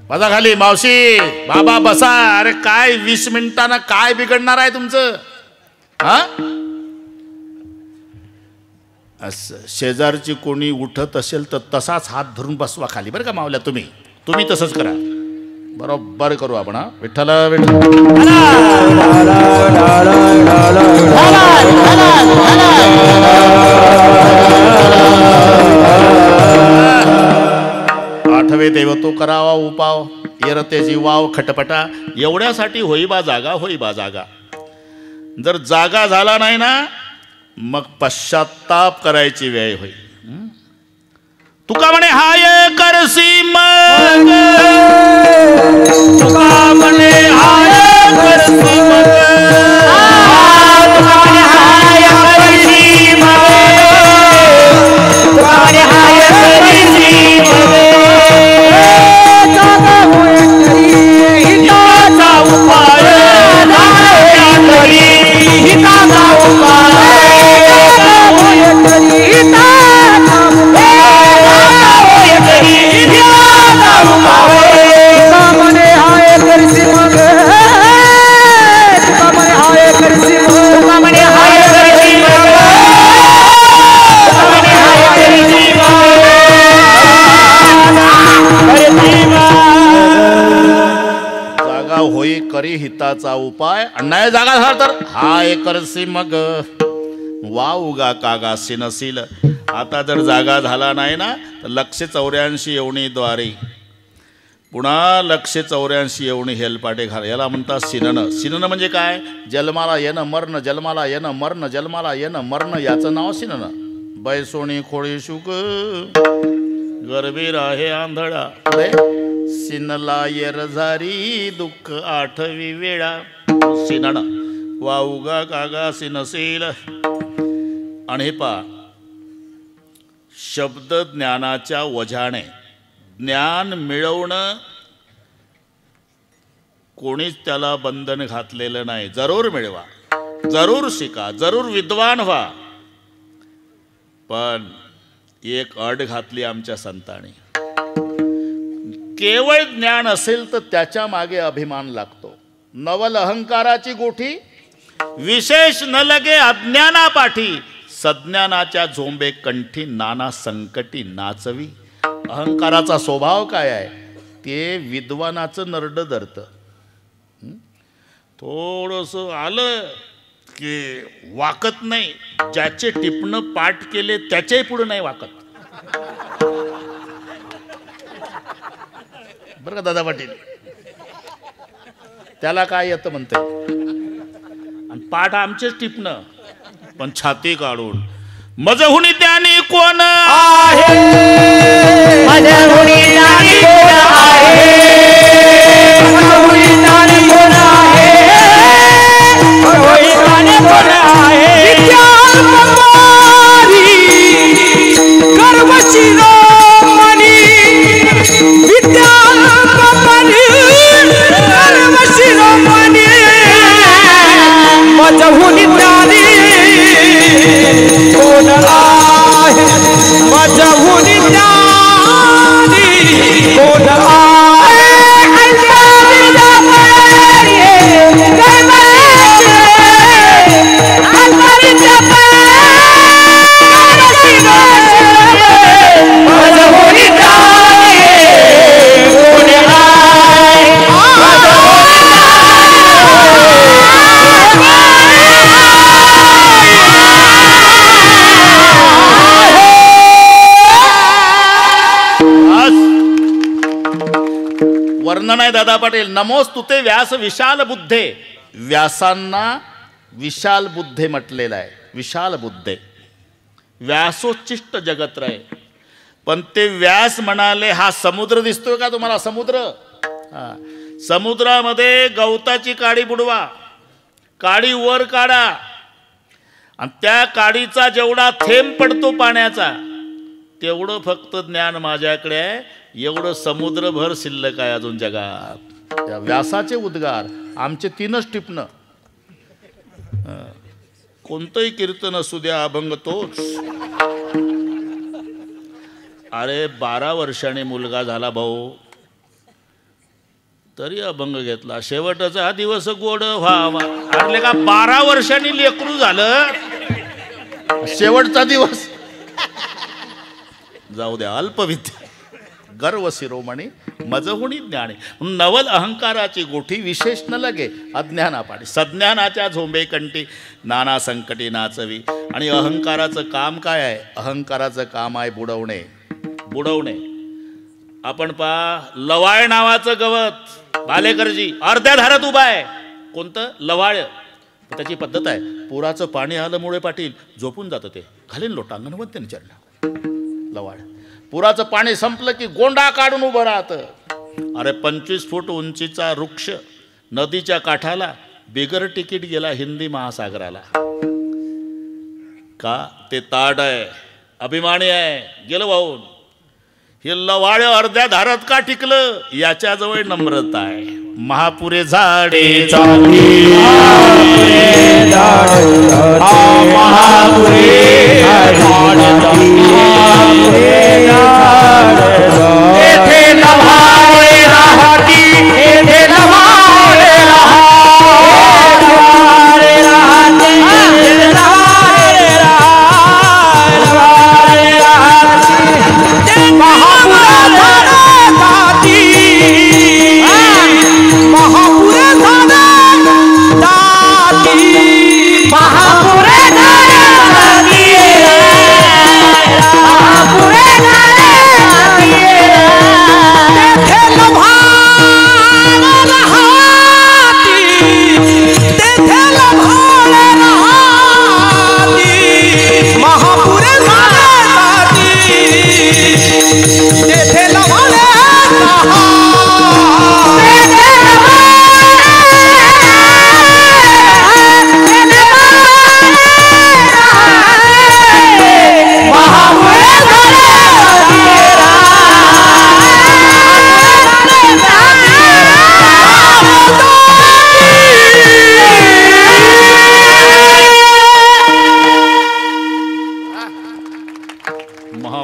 बसा खाली मावशी बाबा बसा. अरे काय 20 मिनिटांना काय बिघडणार आहे तुमचं. हा असं शेजारची कोणी उठत असेल तर तसाच हात धरून बसवा खाली बरं का मावल्या. तुम्ही तसंच करा. बरोबर करू आपण. हा विठ्ठल आठवे देव तो करावा उपाव येरतेची वाव खटपटा. एवढ्यासाठी होईबा जागा. जर जागा झाला नाही ना मग पश्चाताप करायची वेळ होईल. तुका म्हणे हाय करसी मग. तुका म्हणे हाय करसी मग. तुका म्हणे हाय करसी मग. तुका म्हणे हाय करसी मग. जागा होय तरी हिताचा उपाय. हिताचा उपाय. होई करी हिताचा उपाय. नाही जागा झाला तर हाय करसी मग. वा उगा कागा सिनसील आता जर जागा झाला नाही ना तर 184 येवणीद्वारे पुन्हा 184 येवणी हेलपाटे घाल. याला म्हणतात सिनन. सिनन म्हणजे काय? जन्माला येणं मरण, जन्माला येणं मरण, जन्माला येणं मरण, याचं नाव सिनन. बैसोणी खोळी शुक गरबीर आहे आंधळा. पुढे सिनला येरझारी दुःख 8वी वेळा. सिनन वाऊगा कागा सिनशील. आणि हे पा शब्द ज्ञानाच्या वजाने ज्ञान मिळवणं कोणीच त्याला बंधन घातलेलं नाही. जरूर मिळवा, जरूर शिका, जरूर विद्वान व्हा. पण एक अट घातली आमच्या संतांनी. केवळ ज्ञान असेल तर त्याच्या मागे अभिमान लागतो. नवल अहंकाराची गोठी विशेष न लगे अज्ञाना पाठी. सज्ञानाच्या झोंबे कंठी नाना संकटी नाचवी. अहंकाराचा स्वभाव काय आहे? ते विद्वानाचं नरड धरतं. थोडंसं आलं की वाकत नाही. ज्याचे टिपणं पाठ केले त्याच्याही पुढे नाही वाकत. बरं का दादा पाटील? त्याला काय येतं म्हणते. आणि पाठ आमचेच टिपणं पण छाती काढून मजहुनी त्यानी कोण आहे. मजहुनी त्यानी कोण आहे. मजहुनी त्यानी कोण आहे. मजहुनी त्यानी कोण आहे. गर्व शिरोमणी विद्यापती गर्व शिरोमणी मजहुनी त्यानी कोण आहे. मजहुनी त्यानी कोण आहे. वर्णन आहे दादा पाटील. नमोस्तुते व्यास विशाल बुद्धे. व्यासांना विशाल बुद्धे म्हटलेलं आहे. विशाल बुद्धे व्यासोच्चिष्ट जगत्रय. पण ते व्यास म्हणाले हा समुद्र दिसतोय का तुम्हाला? समुद्र. समुद्रामध्ये गवताची काडी बुडवा, काडी वर काढा आणि त्या काडीचा जेवढा थेंब पडतो पाण्याचा तेवढं फक्त ज्ञान माझ्याकडे आहे. एवढं समुद्रभर शिल्लक आहे अजून जगात. त्या व्यासाचे उद्गार आमचे 3च टिपणं. कोणतंही कीर्तन असू द्या अभंग तोच. अरे 12 वर्षाने मुलगा झाला भाऊ तरी अभंग घेतला. शेवटचा दिवस गोड व्हावा. अरे का 12 वर्षांनी लेकरू झालं शेवटचा दिवस. जाऊ द्या. अल्पविद्या गर्व शिरोमणी मजहुनी ज्ञाने. नवल अहंकाराची गोठी विशेष न लगे अज्ञाना पाठी. सज्ञानाच्या झोंबे कंठी नाना संकटी नाचवी. आणि अहंकाराचं काम काय आहे? अहंकाराचं काम आहे बुडवणे. बुडवणे. आपण पहा लवाळ नावाचं गवत भालेकरजी अर्ध्या धारात उभा आहे. कोणतं? लवाळ. त्याची पद्धत आहे. पुराचं पाणी आलं मुळे पाटील झोपून जातं ते. घालीन लोटांगण म्हणते चढलं. लवाळ. पुराचं पाणी संपलं की गोंडा काढून उभं राहतं. अरे 25 फूट उंचीचा वृक्ष नदीच्या काठाला बिगर तिकीट गेला हिंदी महासागराला. का? ते ताड आहे, अभिमानी आहे, गेलं वाहून. हे लवाळ अर्ध्या धारात का टिकलं? याच्याजवळ नम्रता आहे. महापुरे झाडे महापुरे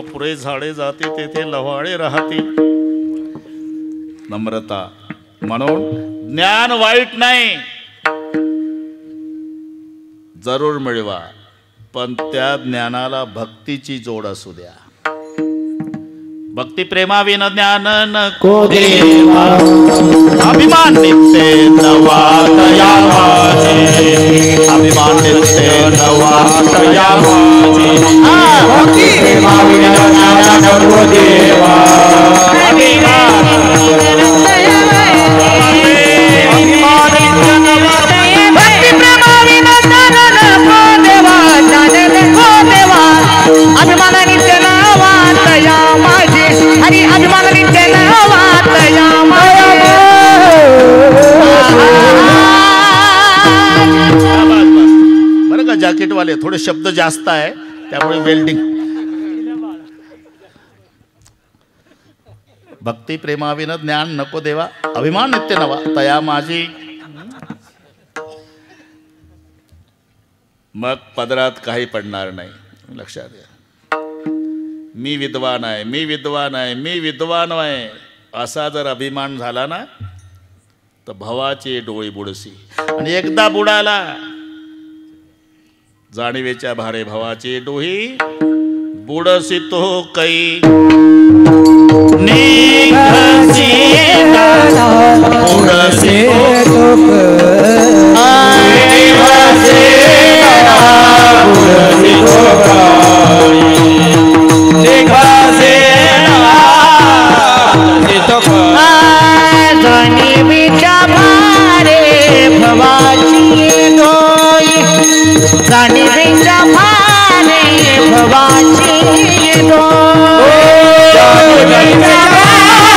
पुरे झाडे जाती तेथे लव्हाळे राहतील. नम्रता. म्हणून ज्ञान वाईट नाही, जरूर मिळवा, पण त्या ज्ञानाला भक्तीची जोड असू द्या. भक्ती प्रेमाविन ज्ञान नको देवा. अभिमान नित्य नवा तया माझे. अभिमान नित्य नवा तया माझे. भक्ती प्रेमाविन ज्ञान नको देवा. अभिमान बरं का, जॅकेटवाले थोडे शब्द जास्त आहे त्यामुळे वेल्डिंग. भक्ती प्रेमाविन ज्ञान नको देवा. अभिमान नित्य नवा तया माझी. मग पदरात काही पडणार नाही. लक्षात घ्या. मी विद्वान आहे, मी विद्वान आहे, मी विद्वान आहे असा जर अभिमान झाला ना तर भवाचे डोळे बुडसी. आणि एकदा बुडाला जाणीवेच्या भारे भवाचे डोही बुडसी तो कै निघसी बुडसी जाणीवेच्या भारे भवाची डोई. जाणीवेच्या भारे भवाची डोई. जाणीवेच्या भारे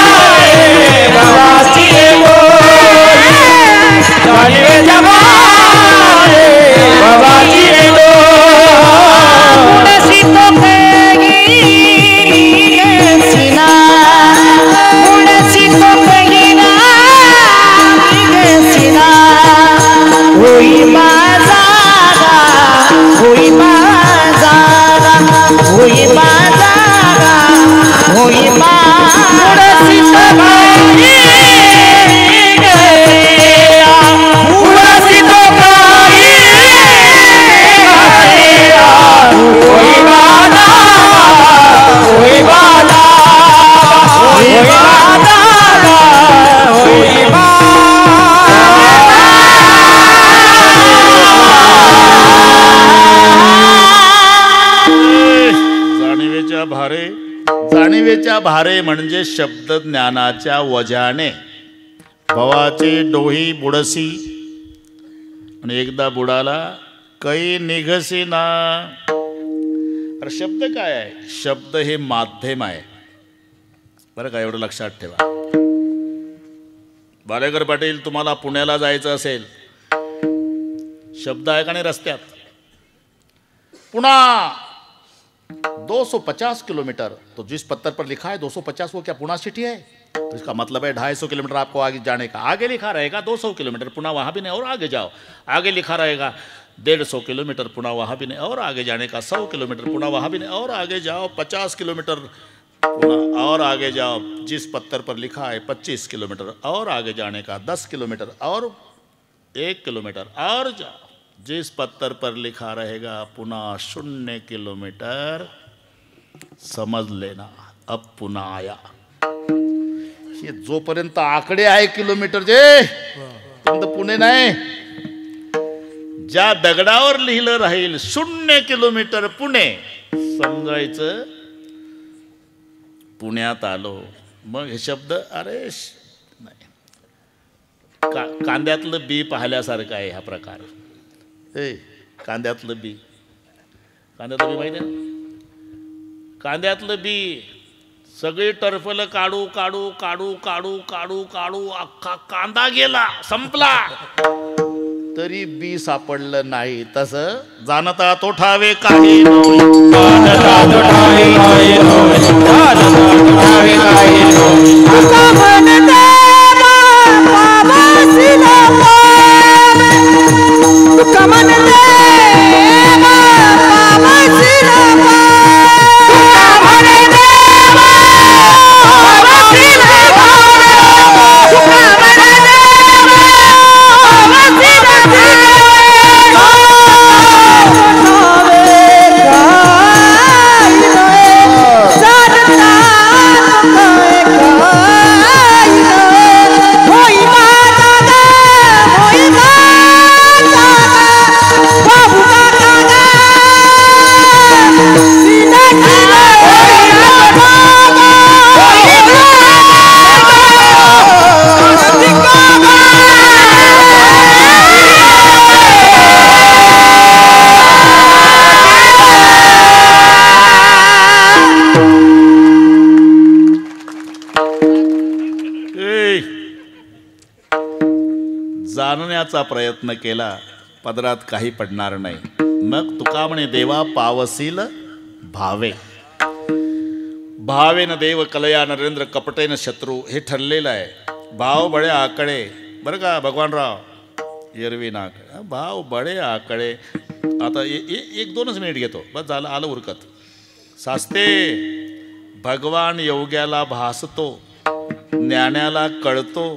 भवाची डोई. जाणीवेच्या भारे भवाची डोई. उडसी तो सिना. उडसी तो होई माझा होई माझा होई माझा होई माझी जाणीवेच्या भारे म्हणजे शब्द ज्ञानाच्या वजाने भवाचे डोही बुडसी. आणि एकदा बुडाला कै निघसी ना. अरे शब्द काय आहे? शब्द हे माध्यम आहे बरं का, एवढं लक्षात ठेवा. बालेकर पाटील, तुम्हाला पुण्याला जायचं असेल, शब्द आहे का नाही रस्त्यात? पुणा 250 किलोमीटर, तो जिस पत्थर पर लिखा है 250 वो क्या पुणे सिटी है? तो इसका मतलब है 250 किलोमीटर आपको आगे जाने का. आगे लिखा रहेगा 200 किलोमीटर, पुणे वहाँ भी नहीं और आगे जाओ. आगे लिखा रहेगा 150 किलोमीटर, पुणे वहाँ भी नहीं और आगे जाने का. 100 किलोमीटर, पुणे वहाँ भी नहीं और आगे जाओ. 50 किलोमीटर पुणे और आगे जाओ. जिस पत्थर पर लिखा है 25 किलोमीटर और आगे जाने का. 10 किलोमीटर और 1 किलोमीटर और जाओ. जिस पत्थर पर लिखा रहेगा पुनः 0 किलोमीटर, समझ लेना अब पुन्हा आया. हे जोपर्यंत आकडे आहे किलोमीटरचे तोपर्यंत पुणे नाही. ज्या दगडावर लिहिलं राहील 0 किलोमीटर पुणे, समजायचं पुण्यात आलो. मग हे शब्द अरे नाही, कांद्यातलं बी पाहिल्यासारखं आहे हा प्रकार. कांद्यातलं बी, कांद्यातलं बी माहिती आहे? कांद्यातलं बी सगळी टरफलं काढू काढू काढू काढू काढू काढू अख्खा कांदा गेला, संपला, तरी बी सापडलं नाही. तसं जाणता तो ठावे काही नोई, जाणता तो ठावे काही नोई, जाणता तो ठावे काही नोई. आता म्हणते बाबासीला पावे, तुका म्हणते बाबासीला पावे, तुका म्हणे मिळवण्याचा प्रयत्न केला पदरात काही पडणार नाही. मग तुका म्हणे देवा पावसील भावे. भावेन देव कलया नरेंद्र कपटेन शत्रू, हे ठरलेलं आहे. भाव बळे आकडे, बरं का भगवानराव एरवी नाक, भाव बळे आकडे. आता एक दोनच मिनिट घेतो बस, झालं आलं उरकत. सास्ते भगवान योग्याला भासतो, ज्ञानाला कळतो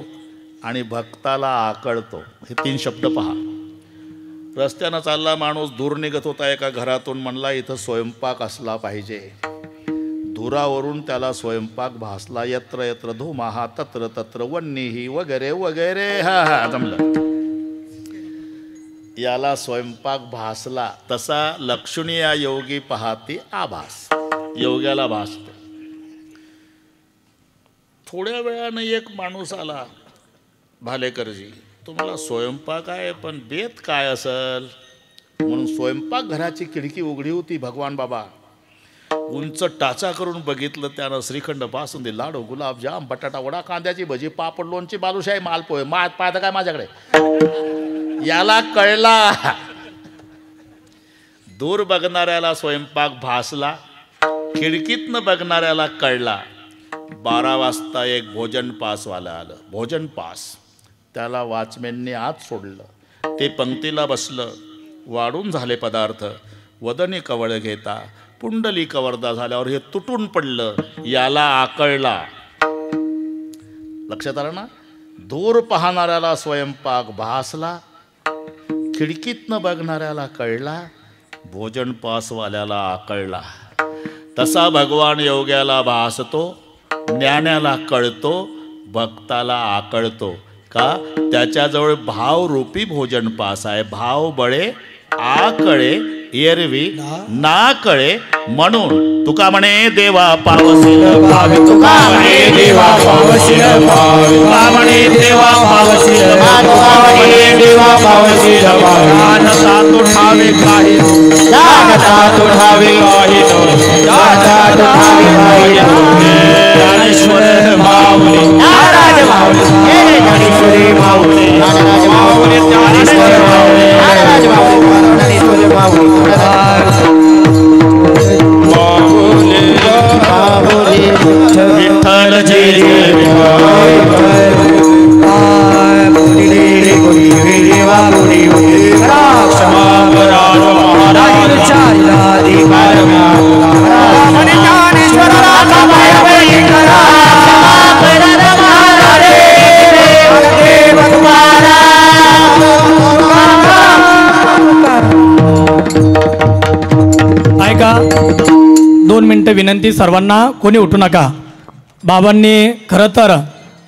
आणि भक्ताला आकळतो. हे 3 शब्द पहा. रस्त्यानं चालला माणूस दूर निघत होता एका घरातून, म्हणला इथं स्वयंपाक असला पाहिजे. धुरावरून त्याला स्वयंपाक भासला. यत्र यत्र धुमाहा तत्र तत्र वन्नीही वगैरे वगैरे. हा हा जमलं. याला स्वयंपाक भासला. तसा लक्षणी या योगी पाहती आभास, योग्याला भासतो. थोड्या वेळानं एक माणूस आला, भालेकरजी तुम्हाला स्वयंपाक आहे पण बेत काय असल म्हणून स्वयंपाक घराची खिडकी उघडी होती. भगवान बाबा उंच टाचा करून बघितलं. त्यानं श्रीखंड, बासुंदी, लाडू, गुलाबजाम, बटाटा वडा, कांद्याची भजी, पापड, लोणची, बालुशाही, मालपोहे. पाहता काय माझ्याकडे. याला कळला. दूर बघणाऱ्याला स्वयंपाक भासला, खिडकीतनं बघणाऱ्याला कळला. 12 वाजता एक भोजन पासवाला आलं. भोजन पास त्याला वॉचमॅनने आत सोडलं. ते पंक्तीला बसलं. वाढून झाले पदार्थ. वदनी कवळ घेता पुंडली कवर्दा झाल्यावर हे तुटून पडलं. याला आकळला. लक्षात आलं ना. दूर पाहणाऱ्याला स्वयंपाक भासला, खिडकीतनं बघणाऱ्याला कळला, भोजन पासवाल्याला आकळला. तसा भगवान योग्याला भासतो, ज्ञानाला कळतो, भक्ताला आकळतो. का त्याच्याजवळ भावरूपी भोजन पास आहे. भाव बळे आकळे एरवी ना कळे, म्हणून तुका म्हणे देवा पावसील भावे. तुका म्हणे देवा पावसील भावे. तुका म्हणे देवा पावसील भावे. तुका म्हणे देवा पावसील भावे. जागता तुठावे काही, जागता तुठावे काही, जागता तुठावे काही. ज्ञानेश्वर माऊली नाराज माऊली, ज्ञानेश्वरी माऊली नाराज माऊली, ज्ञानेश्वर माऊली नाराज माऊली, ज्ञानेश्वर माऊली विठ्ठल जय ऐका 2 मिनिटं विनंती सर्वांना, कोणी उठू नका. बाबांनी खरं तर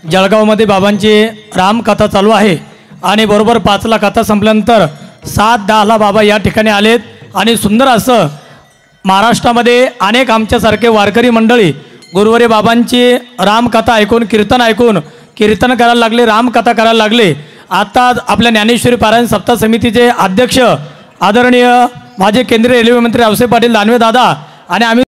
जळगावमध्ये बाबांची रामकथा चालू आहे आणि बरोबर 5ला कथा संपल्यानंतर 7:10ला बाबा या ठिकाणी आलेत. आणि सुंदर असं महाराष्ट्रामध्ये अनेक आमच्यासारखे वारकरी मंडळी गुरुवारी बाबांची रामकथा ऐकून, कीर्तन ऐकून कीर्तन करायला लागले, रामकथा करायला लागले. आता आपल्या ज्ञानेश्वरी पारायण सप्ताह समितीचे अध्यक्ष आदरणीय माझे केंद्रीय रेल्वे मंत्री रावसाहेब पाटील दानवे दादा आणि आम्ही